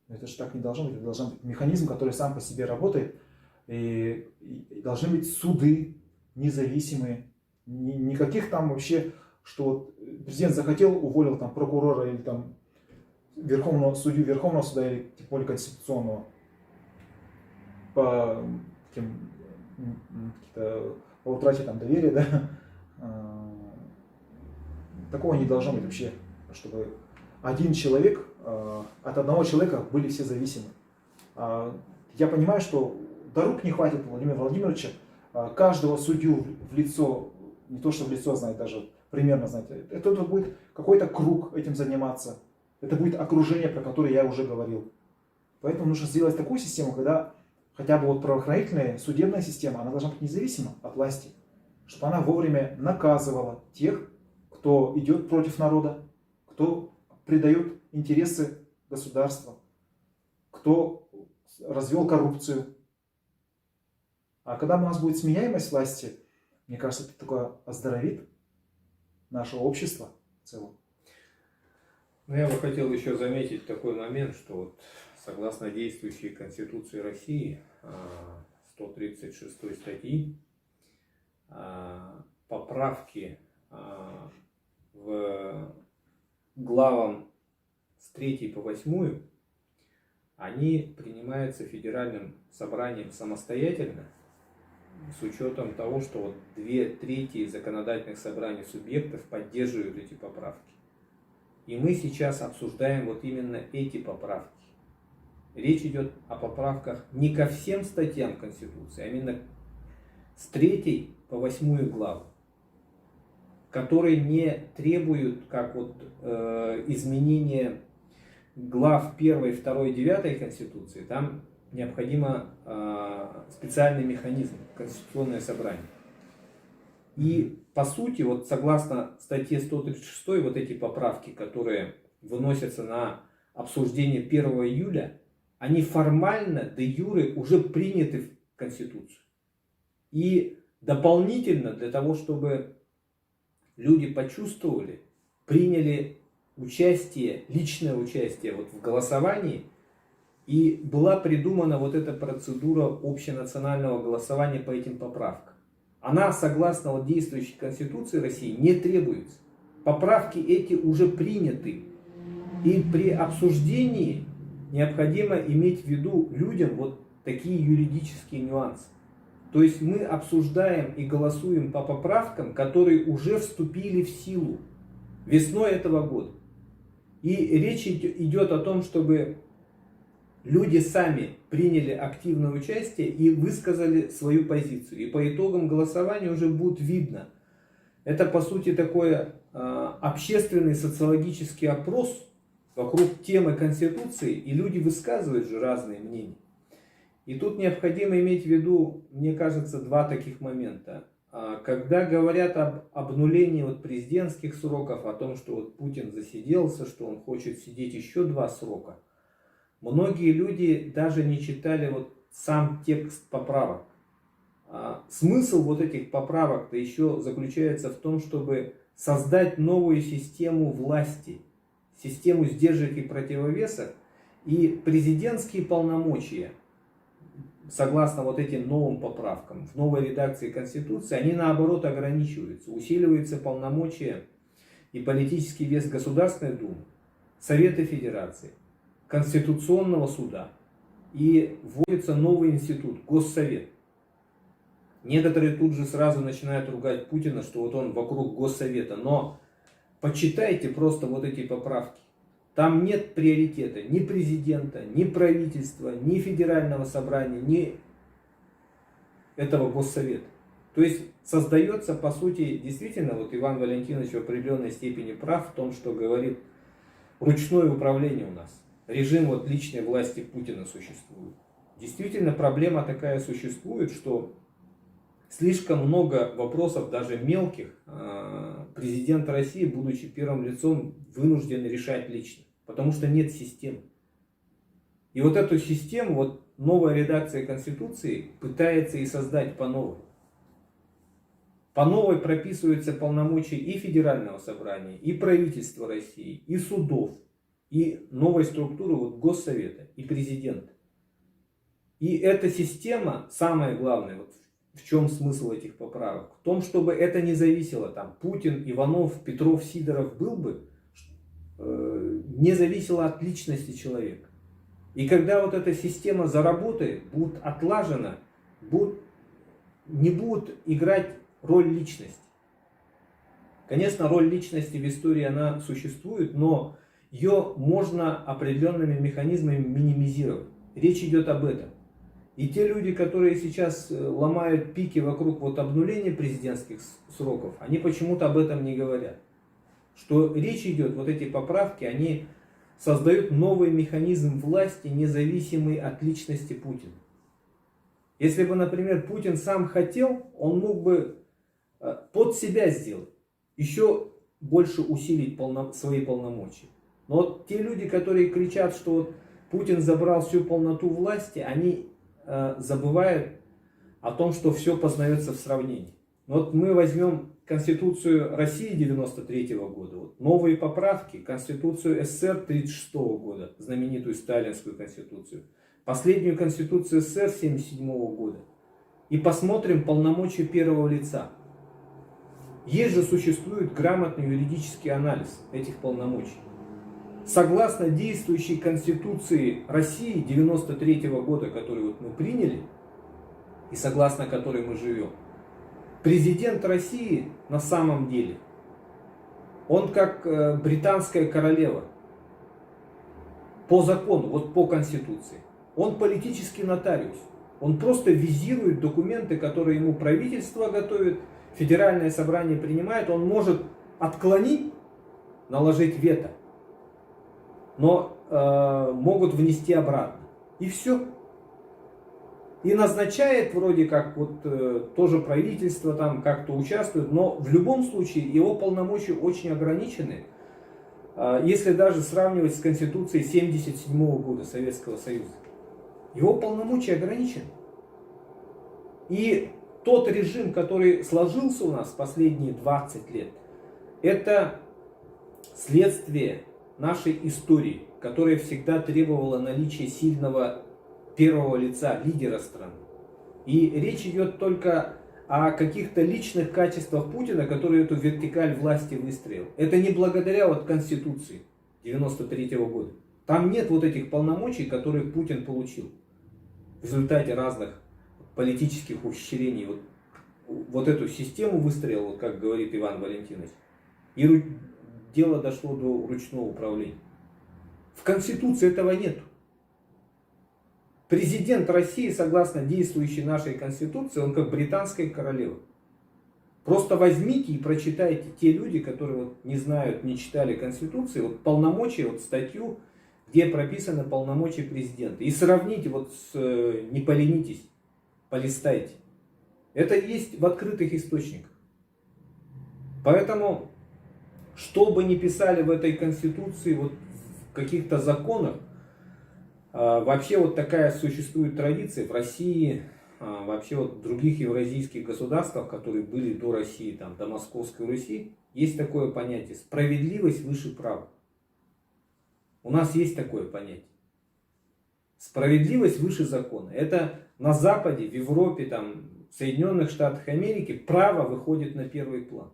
Это же так не должно быть. Это должен быть механизм, который сам по себе работает. И должны быть суды независимые. Никаких там вообще, что вот президент захотел, уволил там прокурора или там судью Верховного суда или тем более Конституционного по утрате там доверия, да. Такого не должно быть вообще, чтобы один человек, от одного человека были все зависимы. Я понимаю, что до рук не хватит Владимира Владимировича каждого судью в лицо, не то что в лицо знать, даже примерно знать. Это будет какой-то круг этим заниматься. Это будет окружение, про которое я уже говорил. Поэтому нужно сделать такую систему, когда хотя бы вот правоохранительная судебная система, она должна быть независима от власти, чтобы она вовремя наказывала тех, кто идет против народа, кто предает интересы государства, кто развел коррупцию. А когда у нас будет сменяемость власти, мне кажется, это только оздоровит наше общество в целом. Ну, я бы хотел еще заметить такой момент, что вот согласно действующей Конституции России, 136 статьи, поправки в главам с 3 по 8, они принимаются Федеральным собранием самостоятельно, с учетом того, что вот 2/3 законодательных собраний субъектов поддерживают эти поправки. И мы сейчас обсуждаем вот именно эти поправки. Речь идет о поправках не ко всем статьям Конституции, а именно с 3 по 8 главы, которые не требуют, как вот изменения глав 1, 2, 9 Конституции. Там необходимо специальный механизм, Конституционное собрание. И по сути, вот согласно статье 136, вот эти поправки, которые выносятся на обсуждение 1 июля, они формально, де юре, уже приняты в Конституцию. И дополнительно, для того, чтобы люди почувствовали, приняли участие, личное участие вот в голосовании, и была придумана вот эта процедура общенационального голосования по этим поправкам. Она, согласно вот действующей Конституции России, не требуется. Поправки эти уже приняты. И при обсуждении необходимо иметь в виду людям вот такие юридические нюансы. То есть мы обсуждаем и голосуем по поправкам, которые уже вступили в силу весной этого года. И речь идет о том, чтобы люди сами приняли активное участие и высказали свою позицию. И по итогам голосования уже будет видно. Это по сути такой общественный социологический опрос вокруг темы Конституции. И люди высказывают же разные мнения. И тут необходимо иметь в виду, мне кажется, два таких момента. Когда говорят об обнулении вот президентских сроков, о том, что вот Путин засиделся, что он хочет сидеть еще 2 срока, многие люди даже не читали вот сам текст поправок. Смысл вот этих поправок-то еще заключается в том, чтобы создать новую систему власти, систему сдержек и противовесов, и президентские полномочия, согласно вот этим новым поправкам, в новой редакции Конституции, они наоборот ограничиваются. Усиливаются полномочия и политический вес Государственной Думы, Совета Федерации, Конституционного суда. И вводится новый институт, Госсовет. Некоторые тут же сразу начинают ругать Путина, что вот он вокруг Госсовета. Но почитайте просто вот эти поправки. Там нет приоритета ни президента, ни правительства, ни федерального собрания, ни этого Госсовета. То есть создается, по сути, действительно, вот Иван Валентинович в определенной степени прав в том, что говорит, ручное управление у нас. Режим вот личной власти Путина существует. Действительно, проблема такая существует, что слишком много вопросов, даже мелких, президент России, будучи первым лицом, вынужден решать лично. Потому что нет системы. И вот эту систему, вот новая редакция Конституции пытается и создать по новой. По новой прописываются полномочия и Федерального собрания, и правительства России, и судов, и новой структуры вот Госсовета, и президента. И эта система, самое главное, вот в чем смысл этих поправок? В том, чтобы это не зависело, там, Путин, Иванов, Петров, Сидоров был бы, не зависело от личности человека. И когда вот эта система заработает, будет отлажена, не будут играть роль личности. Конечно, роль личности в истории она существует, но ее можно определенными механизмами минимизировать. Речь идет об этом. И те люди, которые сейчас ломают пики вокруг вот обнуления президентских сроков, они почему-то об этом не говорят. Что речь идет, вот эти поправки, они создают новый механизм власти, независимый от личности Путина. Если бы, например, Путин сам хотел, он мог бы под себя сделать, еще больше усилить свои полномочия. Но вот те люди, которые кричат, что вот Путин забрал всю полноту власти, они забывают о том, что все познается в сравнении. Вот мы возьмем Конституцию России 93 года, вот, новые поправки, Конституцию СССР 36 года, знаменитую Сталинскую Конституцию, последнюю Конституцию СССР 77 года, и посмотрим полномочия первого лица. Есть же существует грамотный юридический анализ этих полномочий. Согласно действующей Конституции России 93 года, которую вот мы приняли, и согласно которой мы живем, президент России на самом деле, он как британская королева. По закону, вот по Конституции. Он политический нотариус. Он просто визирует документы, которые ему правительство готовит, федеральное собрание принимает. Он может отклонить, наложить вето, но могут внести обратно. И все. И назначает вроде как вот тоже правительство там как-то участвует, но в любом случае его полномочия очень ограничены, если даже сравнивать с Конституцией 1977 года Советского Союза. Его полномочия ограничены. И тот режим, который сложился у нас последние 20 лет, это следствие нашей истории, которая всегда требовала наличия сильного первого лица, лидера страны. И речь идет только о каких-то личных качествах Путина, который эту вертикаль власти выстроил. Это не благодаря вот Конституции 93 года. Там нет вот этих полномочий, которые Путин получил в результате разных политических ухищрений. Вот эту систему выстроил, вот как говорит Иван Валентинович. И дело дошло до ручного управления. В Конституции этого нет. Президент России, согласно действующей нашей Конституции, он как британская королева. Просто возьмите и прочитайте те люди, которые вот не знают, не читали Конституции, вот полномочия, вот статью где прописаны полномочия президента. И сравните, вот не поленитесь, полистайте. Это есть в открытых источниках. Поэтому, что бы ни писали в этой Конституции, вот в каких-то законах, вообще вот такая существует традиция в России, вообще вот в других евразийских государствах, которые были до России, там, до Московской Руси, есть такое понятие справедливость выше права. У нас есть такое понятие. Справедливость выше закона. Это на Западе, в Европе, там, в Соединенных Штатах Америки право выходит на первый план.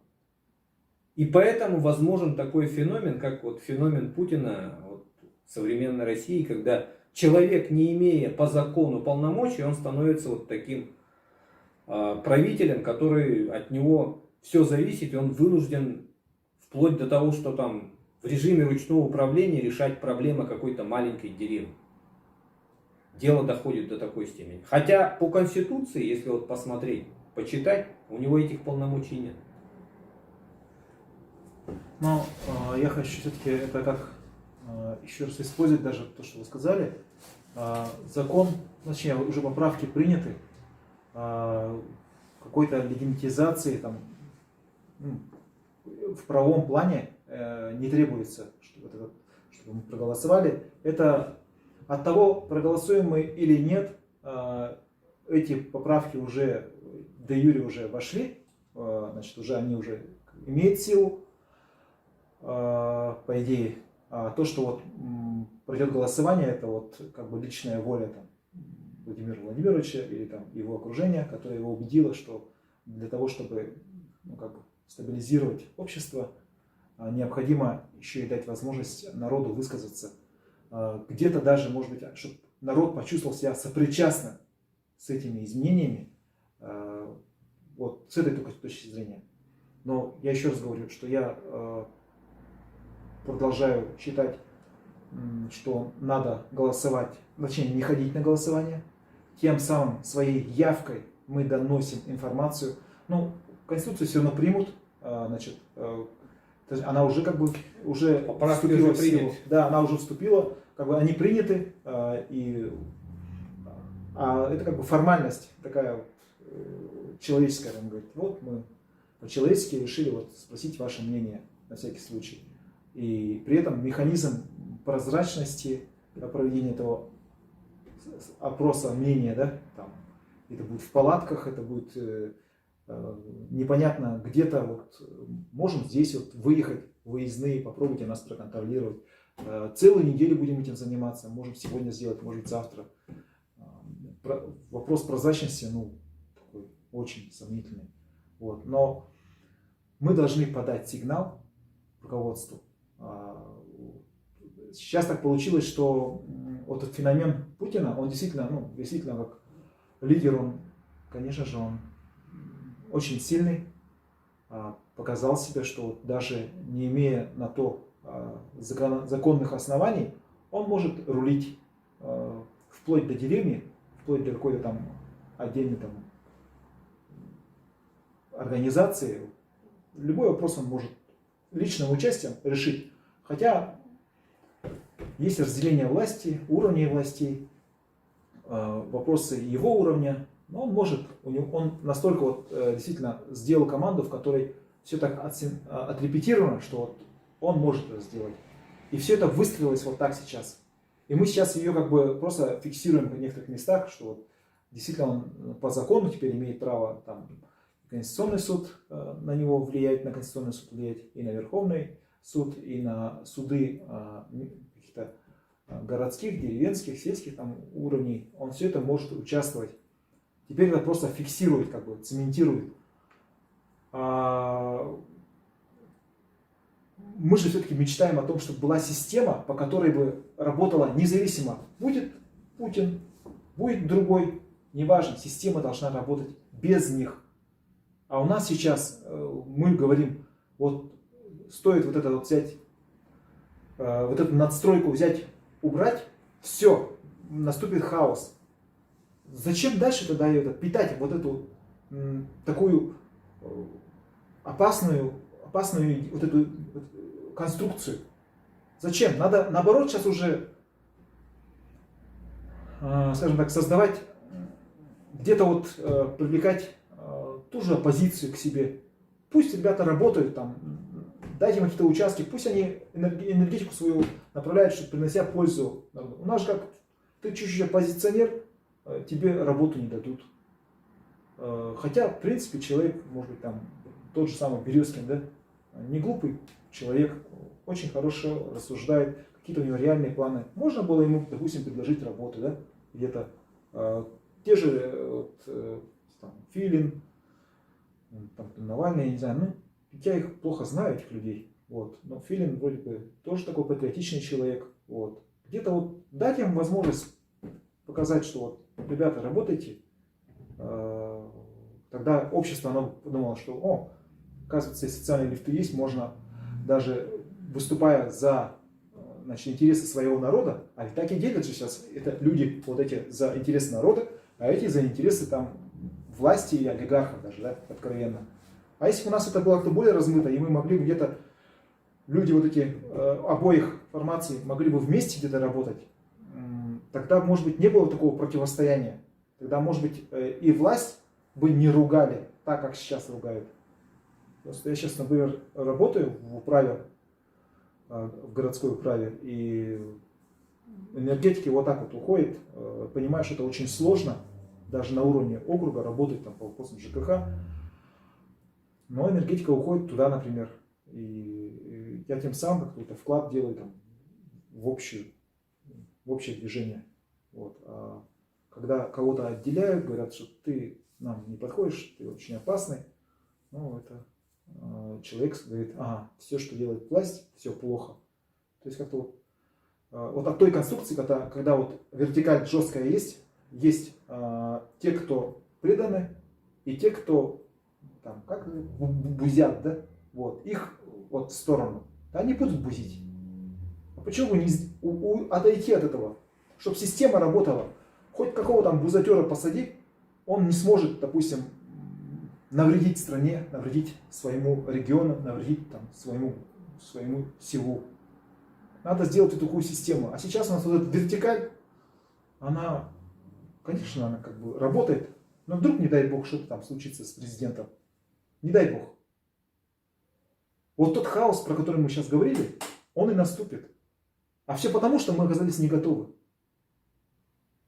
И поэтому возможен такой феномен, как вот феномен Путина вот, в современной России, когда человек, не имея по закону полномочий, он становится вот таким правителем, который от него все зависит, и он вынужден вплоть до того, что там в режиме ручного управления решать проблемы какой-то маленькой деревни. Дело доходит до такой степени. Хотя по Конституции, если вот посмотреть, почитать, у него этих полномочий нет. Но я хочу все-таки это как еще раз использовать даже то, что вы сказали. Закон, точнее, уже поправки приняты, какой-то легитимизации там, в правовом плане не требуется, чтобы мы проголосовали. Это от того, проголосуем мы или нет, эти поправки уже де юре уже вошли, значит, уже они уже имеют силу, по идее. То, что вот пройдет голосование, это вот как бы личная воля там, Владимира Владимировича или там его окружения, которое его убедило, что для того, чтобы как бы стабилизировать общество, необходимо еще и дать возможность народу высказаться. Где-то даже, может быть, чтобы народ почувствовал себя сопричастным с этими изменениями, вот с этой только точки зрения. Но я еще раз говорю, что я продолжаю считать, что надо голосовать, точнее не ходить на голосование. Тем самым своей явкой мы доносим информацию. Ну, Конституцию все равно примут, значит, она уже как бы уже вступила в силу. Да, она уже вступила, как бы они приняты, и это как бы формальность такая вот, человеческая. Он говорит, вот мы по-человечески решили вот спросить ваше мнение на всякий случай. И при этом механизм прозрачности проведения этого опроса мнения, да, там, это будет в палатках, это будет непонятно где-то, вот, можем здесь вот выехать, выездные, попробуйте нас проконтролировать. Целую неделю будем этим заниматься, можем сегодня сделать, может завтра. Вопрос прозрачности, ну, такой очень сомнительный. Вот. Но мы должны подать сигнал руководству. Сейчас так получилось, что вот этот феномен Путина, он действительно, ну, действительно как лидер, он, конечно же, он очень сильный, показал себя, что даже не имея на то законных оснований, он может рулить вплоть до деревни, вплоть до какой-то там отдельной там организации. Любой вопрос он может личным участием решить. Хотя есть разделение власти, уровней властей, вопросы его уровня, но он может, он настолько вот действительно сделал команду, в которой все так отрепетировано, что вот он может это сделать. И все это выстроилось вот так сейчас. И мы сейчас ее как бы просто фиксируем в некоторых местах, что вот действительно он по закону теперь имеет право там, Конституционный суд на него влиять, на Конституционный суд влиять, и на Верховный суд, и на суды каких-то городских, деревенских, сельских там, уровней. Он все это может участвовать. Теперь это просто фиксирует, как бы цементирует. Мы же все-таки мечтаем о том, чтобы была система, по которой бы работала независимо. Будет Путин, будет другой, неважно, система должна работать без них. А у нас сейчас, мы говорим, вот стоит вот это вот взять, вот эту надстройку взять, убрать, все, наступит хаос. Зачем дальше тогда это питать вот эту такую опасную вот эту конструкцию? Зачем? Надо наоборот сейчас уже скажем так, создавать, где-то вот привлекать ту же оппозицию к себе. Пусть ребята работают там, дайте им какие-то участки, пусть они энергетику свою направляют, чтобы принося пользу народу. У нас же как, ты чуть-чуть оппозиционер, тебе работу не дадут. Хотя, в принципе, человек, может быть, там, тот же самый Березкин, да, не глупый человек, очень хорошо рассуждает, какие-то у него реальные планы. Можно было ему, допустим, предложить работу, да, где-то те же вот, там, Филин, там, Навальный, я не знаю, ну, я их плохо знаю, этих людей, вот, но Филин вроде бы тоже такой патриотичный человек, вот, где-то вот дать им возможность показать, что вот, ребята, работайте, тогда общество, оно подумало, что, о, оказывается, социальные лифты есть, можно даже выступая за, значит, интересы своего народа, а ведь так и делят же сейчас, это люди вот эти за интересы народа, а эти за интересы там власти и олигархов даже, да, откровенно. А если бы у нас это было как-то более размыто, и мы могли бы где-то, люди вот эти обоих формаций могли бы вместе где-то работать, тогда, может быть, не было такого противостояния. Тогда, может быть, и власть бы не ругали так, как сейчас ругают. Просто я сейчас, например, работаю в управе, в городской управе, и энергетики вот так вот уходит, понимаю, что это очень сложно, даже на уровне округа работать там по вопросам ЖКХ, но энергетика уходит туда, например, и я тем самым какой-то вклад делаю там в общее движение. Вот. А когда кого-то отделяют, говорят, что ты нам не подходишь, ты очень опасный, ну, это человек говорит, ага, все, что делает власть, все плохо. То есть как-то вот от той конструкции, когда вот вертикаль жесткая есть те, кто преданы, и те, кто там, как бузят, да, вот, их вот в сторону, да, они будут бузить. А почему бы не отойти от этого, чтобы система работала? Хоть какого там бузатера посади, он не сможет, допустим, навредить стране, навредить своему региону, навредить там, своему селу. Надо сделать такую систему. А сейчас у нас вот эта вертикаль, она, конечно, она как бы работает, но вдруг, не дай бог, что-то там случится с президентом. Не дай бог. Вот тот хаос, про который мы сейчас говорили, он и наступит. А все потому, что мы оказались не готовы.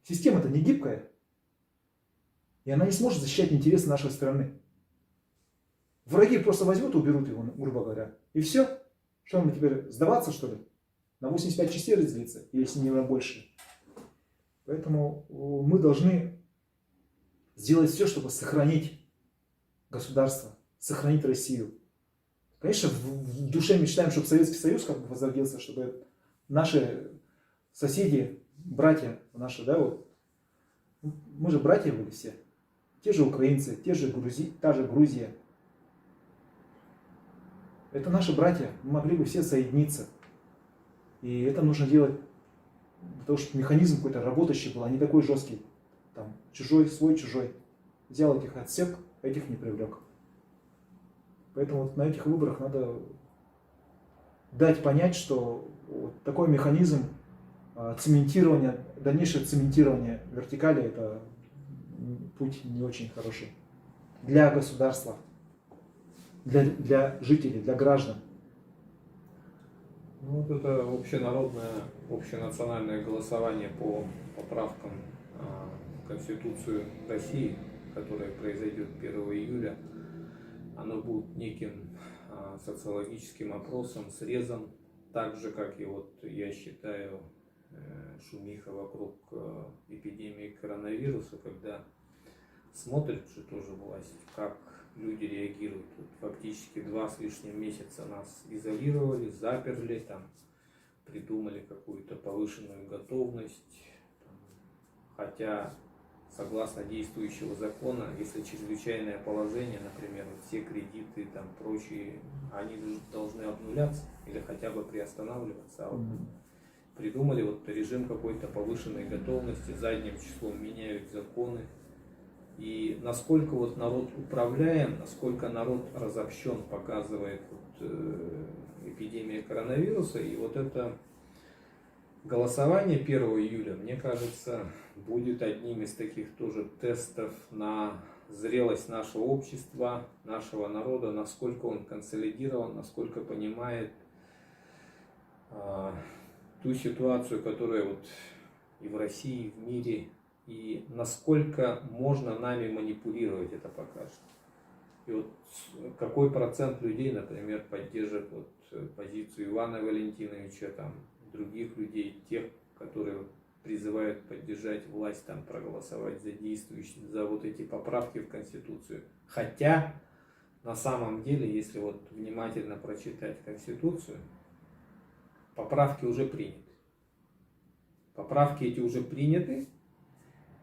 Система-то не гибкая. И она не сможет защищать интересы нашей страны. Враги просто возьмут и уберут его, грубо говоря. И все. Что нам теперь, сдаваться, что ли? На 85 частей разделиться, если не на больше. Поэтому мы должны сделать все, чтобы сохранить государство, сохранить Россию. Конечно, в душе мечтаем, чтобы Советский Союз как бы возродился, чтобы наши соседи, братья наши, да, вот, мы же братья были все. Те же украинцы, та же Грузия. Это наши братья, мы могли бы все соединиться. И это нужно делать для того, чтобы механизм какой-то работающий был, а не такой жесткий. Там, чужой, свой, чужой. Взял этих отсек, этих не привлек. Поэтому вот на этих выборах надо дать понять, что вот такой механизм цементирования, дальнейшее цементирование вертикали, это путь не очень хороший для государства, для жителей, для граждан. Ну, вот это общенародное, общенациональное голосование по поправкам в Конституцию России, которое произойдет 1 июля, оно будет неким социологическим опросом, срезом, так же, как и вот, я считаю, шумиха вокруг эпидемии коронавируса, когда смотрит же тоже власть, как люди реагируют. Вот фактически 2 с лишним месяца нас изолировали, заперли, там, придумали какую-то повышенную готовность. Хотя, согласно действующего закона, если чрезвычайное положение, например, все кредиты, там, прочие, они должны обнуляться или хотя бы приостанавливаться. А вот придумали вот режим какой-то повышенной готовности, задним числом меняют законы. И насколько вот народ управляем, насколько народ разобщен, показывает вот, эпидемия коронавируса. И вот это Голосование 1 июля, мне кажется, будет одним из таких тоже тестов на зрелость нашего общества, нашего народа, насколько он консолидирован, насколько понимает ту ситуацию, которая вот и в России, и в мире, и насколько можно нами манипулировать, это покажет. И вот какой процент людей, например, поддержит вот позицию Ивана Валентиновича, там, других людей, тех, которые призывают поддержать власть, там, проголосовать за действующие, за вот эти поправки в Конституцию. Хотя, на самом деле, если вот внимательно прочитать Конституцию, поправки уже приняты. Поправки эти уже приняты,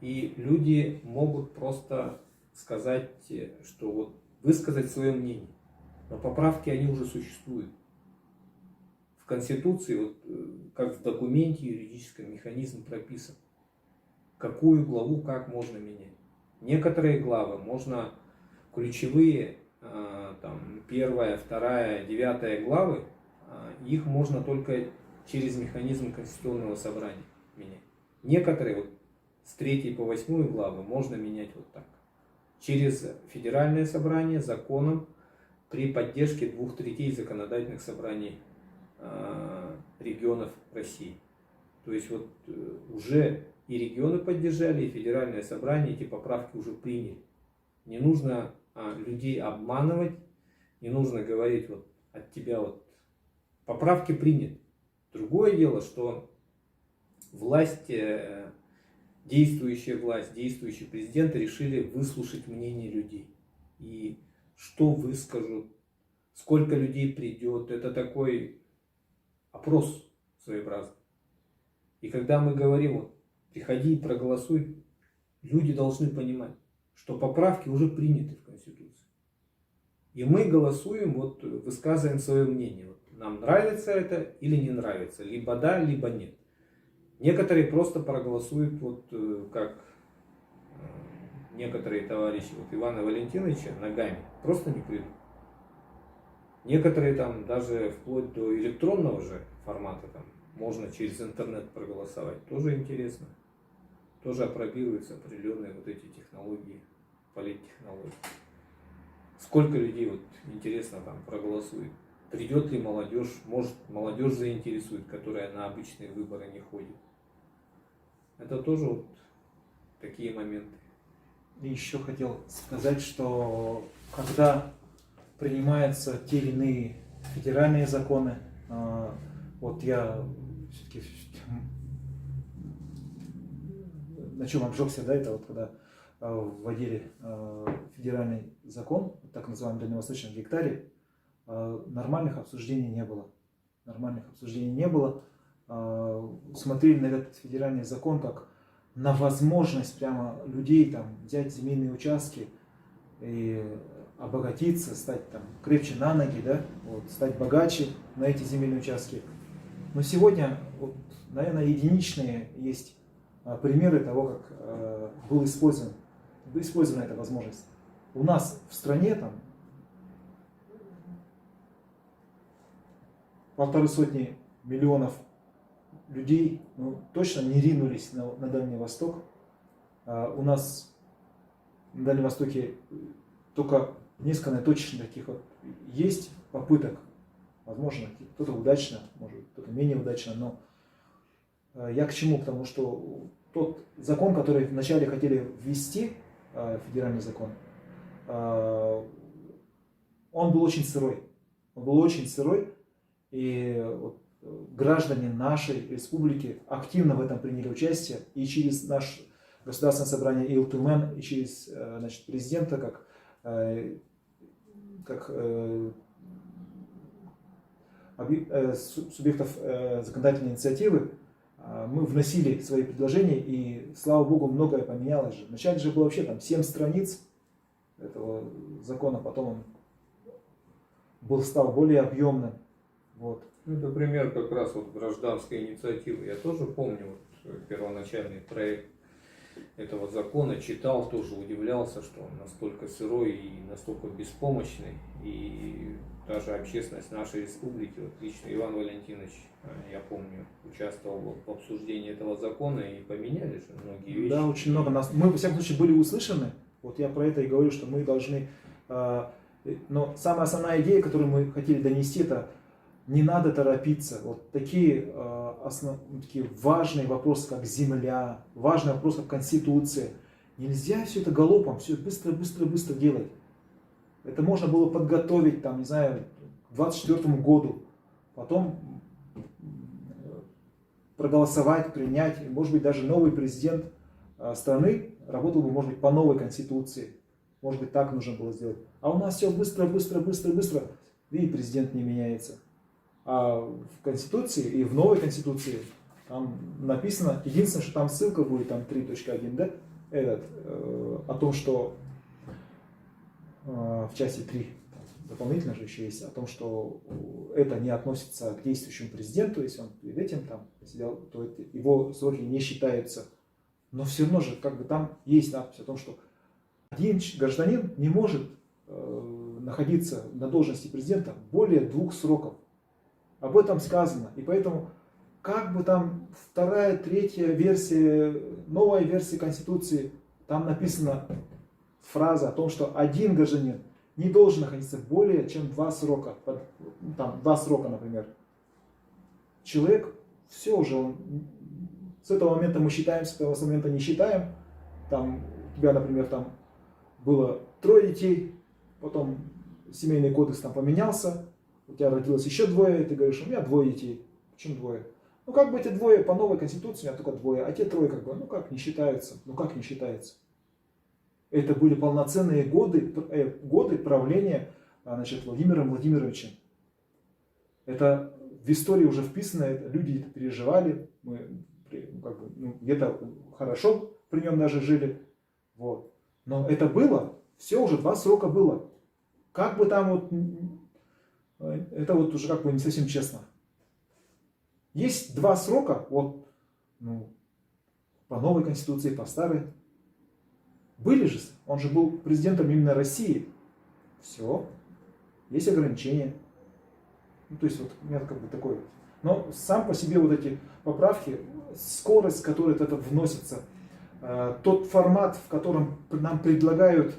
и люди могут просто сказать, что вот высказать свое мнение. Но поправки, они уже существуют. В Конституции, вот, как в документе юридическом, механизм прописан. Какую главу как можно менять. Некоторые главы можно, ключевые, там, 1, 2, 9 главы, их можно только через механизм Конституционного собрания менять. Некоторые, вот, с 3 по 8 главы можно менять вот так. Через федеральное собрание законом при поддержке 2/3 законодательных собраний регионов России. То есть вот уже и регионы поддержали, и федеральное собрание эти поправки уже приняли. Не нужно людей обманывать, не нужно говорить вот от тебя вот поправки приняты. Другое дело, что власть, действующий президент решили выслушать мнение людей. И что выскажут, сколько людей придет, это такой опрос своеобразный. И когда мы говорим, вот, приходи и проголосуй, люди должны понимать, что поправки уже приняты в Конституции. И мы голосуем, вот, высказываем свое мнение. Вот, нам нравится это или не нравится, либо да, либо нет. Некоторые просто проголосуют, вот как некоторые товарищи вот Ивана Валентиновича, ногами, просто не придут. Некоторые там даже вплоть до электронного же формата, там можно через интернет проголосовать, тоже интересно. Тоже апробируются определенные вот эти технологии, политтехнологии. Сколько людей, вот интересно, там проголосует. Придет ли молодежь, может молодежь заинтересует, которая на обычные выборы не ходит. Это тоже вот такие моменты. И еще хотел сказать, что когда принимаются те или иные федеральные законы, вот я все-таки на чем обжегся, да, это вот когда вводили федеральный закон, так называемый дальневосточном гектаре, нормальных обсуждений не было. Смотрели на этот федеральный закон как на возможность прямо людей там взять земельные участки и обогатиться, стать там крепче на ноги, да, вот, стать богаче на эти земельные участки. Но сегодня, вот, наверное, единичные есть примеры того, как была использована эта возможность. У нас в стране там 150 миллионов людей, ну, точно не ринулись на Дальний Восток. У нас на Дальнем Востоке только несколько точечных таких вот есть попыток, возможно, кто-то удачно, может, кто-то менее удачно, но я к чему? Потому что тот закон, который вначале хотели ввести, федеральный закон, он был очень сырой. И вот граждане нашей республики активно в этом приняли участие. И через наше государственное собрание ИЛТУМЭН, и через, значит, президента, как субъектов законодательной инициативы, мы вносили свои предложения, и, слава богу, многое поменялось же. Вначале же было вообще там 7 страниц этого закона, потом он стал более объемным. Вот. Например, как раз вот гражданская инициатива. Я тоже помню вот, первоначальный проект этого закона, читал, тоже удивлялся, что он настолько сырой и настолько беспомощный. И даже общественность нашей республики, вот лично Иван Валентинович, я помню, участвовал в обсуждении этого закона и поменяли же многие вещи. Да, очень много нас. Мы, во всяком случае, были услышаны. Вот я про это и говорю, что мы должны... Но самая основная идея, которую мы хотели донести, это не надо торопиться. Вот такие, такие важные вопросы, как земля, важные вопросы, как Конституция. Нельзя все это галопом, все быстро делать. Это можно было подготовить, там, не знаю, к 2024 году. Потом проголосовать, принять. И, может быть, даже новый президент страны работал бы, может быть, по новой Конституции. Может быть, так нужно было сделать. А у нас все быстро, и президент не меняется. А в Конституции и в новой Конституции там написано, единственное, что там ссылка будет, там 3.1, да, о том, что в части 3, дополнительно же еще есть, о том, что это не относится к действующему президенту, если он перед этим там сидел, то его сроки не считаются. Но все равно же, как бы там есть надпись о том, что один гражданин не может находиться на должности президента более 2 сроков. Об этом сказано. И поэтому, как бы там вторая, третья версия, новая версия Конституции, там написана фраза о том, что один гражданин не должен находиться более чем 2 срока. Там 2 срока, например. Человек, все уже, он, с этого момента мы считаем, с этого момента не считаем. Там у тебя, например, там было 3 детей, потом семейный кодекс там поменялся, у тебя родилось еще 2, и ты говоришь, у меня 2 детей. Почему 2? Ну как бы эти 2 по новой Конституции, у меня только 2, а те 3 как бы, ну как не считаются, ну как не считается. Это были полноценные годы правления, значит, Владимиром Владимировичем. Это в истории уже вписано, люди это переживали, мы как бы, ну, где-то хорошо при нем даже жили. Вот. Но это было, все уже 2 срока было. Как бы там вот, это вот уже как бы не совсем честно. Есть 2 срока, вот, ну, по новой Конституции, по старой. Были же, он же был президентом именно России. Все, есть ограничения. Ну, то есть вот у меня как бы такой. Но сам по себе вот эти поправки, скорость, с которой это вносится, тот формат, в котором нам предлагают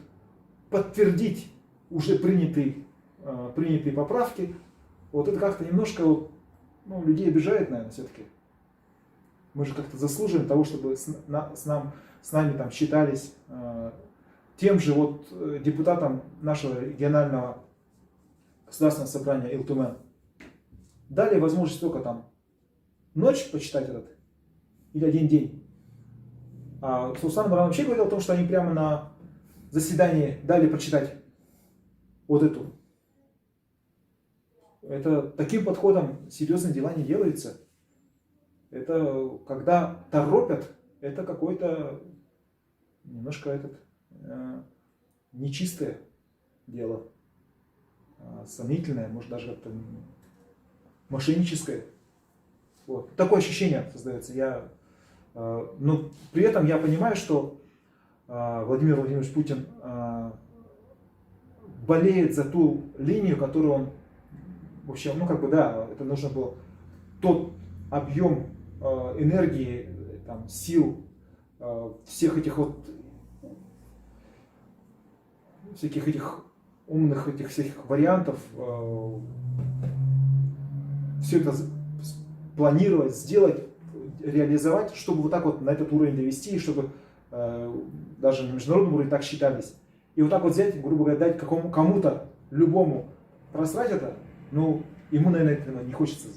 подтвердить уже принятые поправки, вот это как-то немножко ну, людей обижает, наверное, все-таки. Мы же как-то заслуживаем того, чтобы с нами там считались тем же вот депутатом нашего регионального государственного собрания Илтумен. Дали возможность только там ночь почитать этот или 1 день. А Султан Баран вообще говорил о том, что они прямо на заседании дали прочитать вот эту. Это таким подходом серьезные дела не делаются. Это когда торопят, это какое-то немножко нечистое дело, сомнительное, может даже как-то мошенническое. Вот. Такое ощущение создается. Но при этом я понимаю, что Владимир Владимирович Путин болеет за ту линию, которую он вообще, ну как бы да, это нужно было тот объем энергии, там, сил, всех этих вот всяких этих умных этих всяких вариантов, все это планировать, сделать, реализовать, чтобы вот так вот на этот уровень довести, чтобы даже на международном уровне так считались. И вот так вот взять, грубо говоря, дать кому-то, любому просрать это, ну, ему, наверное, этого не хочется.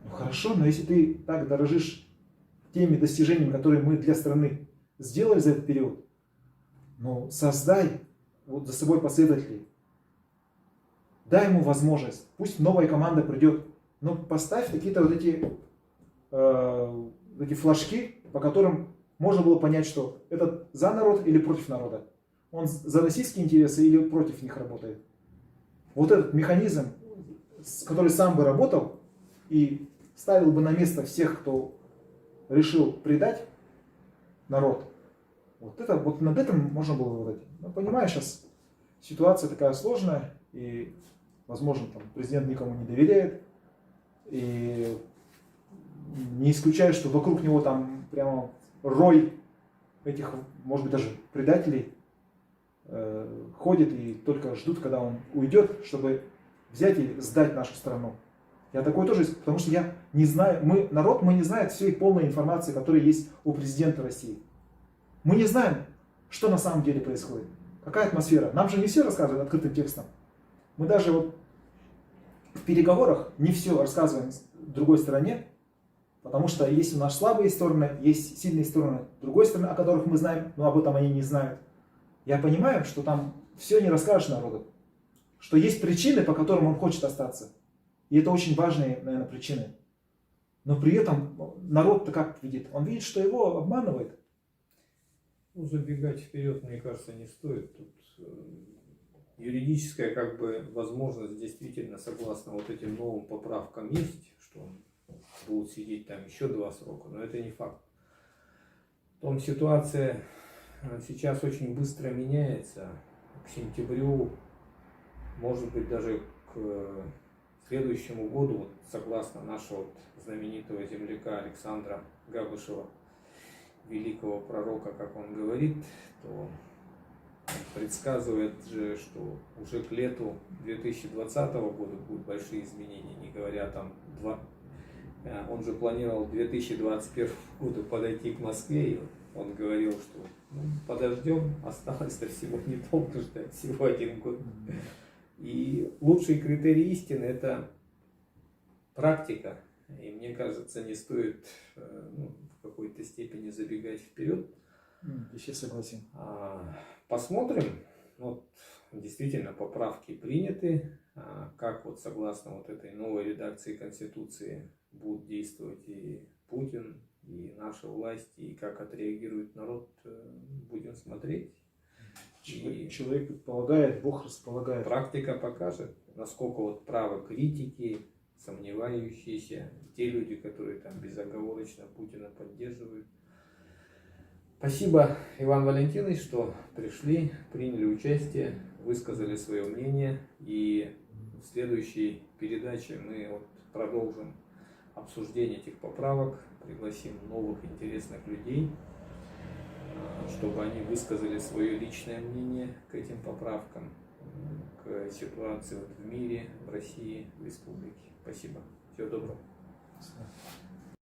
Ну хорошо, но если ты так дорожишь теми достижениями, которые мы для страны сделали за этот период, ну, создай вот за собой последователей. Дай ему возможность. Пусть новая команда придет. Но поставь какие-то вот эти флажки, по которым можно было понять, что этот за народ или против народа. Он за российские интересы или против них работает. Вот этот механизм, который сам бы работал и ставил бы на место всех, кто решил предать народ. Вот над этим можно было говорить. Ну, понимаешь, сейчас ситуация такая сложная, и, возможно, там, президент никому не доверяет, и не исключаю, что вокруг него там прямо рой этих, может быть, даже предателей ходит и только ждут, когда он уйдет, чтобы взять и сдать нашу страну. Я такой тоже, потому что я не знаю, народ не знает всей полной информации, которая есть у президента России. Мы не знаем, что на самом деле происходит, какая атмосфера. Нам же не все рассказывают открытым текстом. Мы даже вот в переговорах не все рассказываем другой стороне, потому что есть у нас слабые стороны, есть сильные стороны другой стороны, о которых мы знаем, но об этом они не знают. Я понимаю, что там все не расскажешь народу, что есть причины, по которым он хочет остаться. И это очень важные, наверное, причины. Но при этом народ-то как видит? Он видит, что его обманывает. Ну, забегать вперед, мне кажется, не стоит. Тут юридическая как бы возможность действительно, согласно вот этим новым поправкам, есть, что он будет сидеть там еще 2 срока, но это не факт. В том ситуация сейчас очень быстро меняется. К сентябрю, может быть, даже к следующему году, вот, согласно нашего вот знаменитого земляка Александра Габышева, великого пророка, как он говорит, то он предсказывает же, что уже к лету 2020 года будут большие изменения, не говоря там он же планировал к 2021 году подойти к Москве, и он говорил, что подождем, осталось-то всего недолго ждать, всего 1 год. И лучший критерий истины — это практика. И мне кажется, не стоит в какой-то степени забегать вперед. Я согласен. Посмотрим. Вот, действительно, поправки приняты. Как вот согласно вот этой новой редакции Конституции будут действовать и Путин, и наша власть, и как отреагирует народ, будем смотреть. Человек предполагает, Бог располагает. Практика покажет, насколько вот правы критики, сомневающиеся, те люди, которые там безоговорочно Путина поддерживают. Спасибо, Иван Валентинович, что пришли, приняли участие, высказали свое мнение. И в следующей передаче мы вот продолжим обсуждение этих поправок, пригласим новых интересных людей, чтобы они высказали свое личное мнение к этим поправкам, к ситуации в мире, в России, в республике. Спасибо. Всего доброго.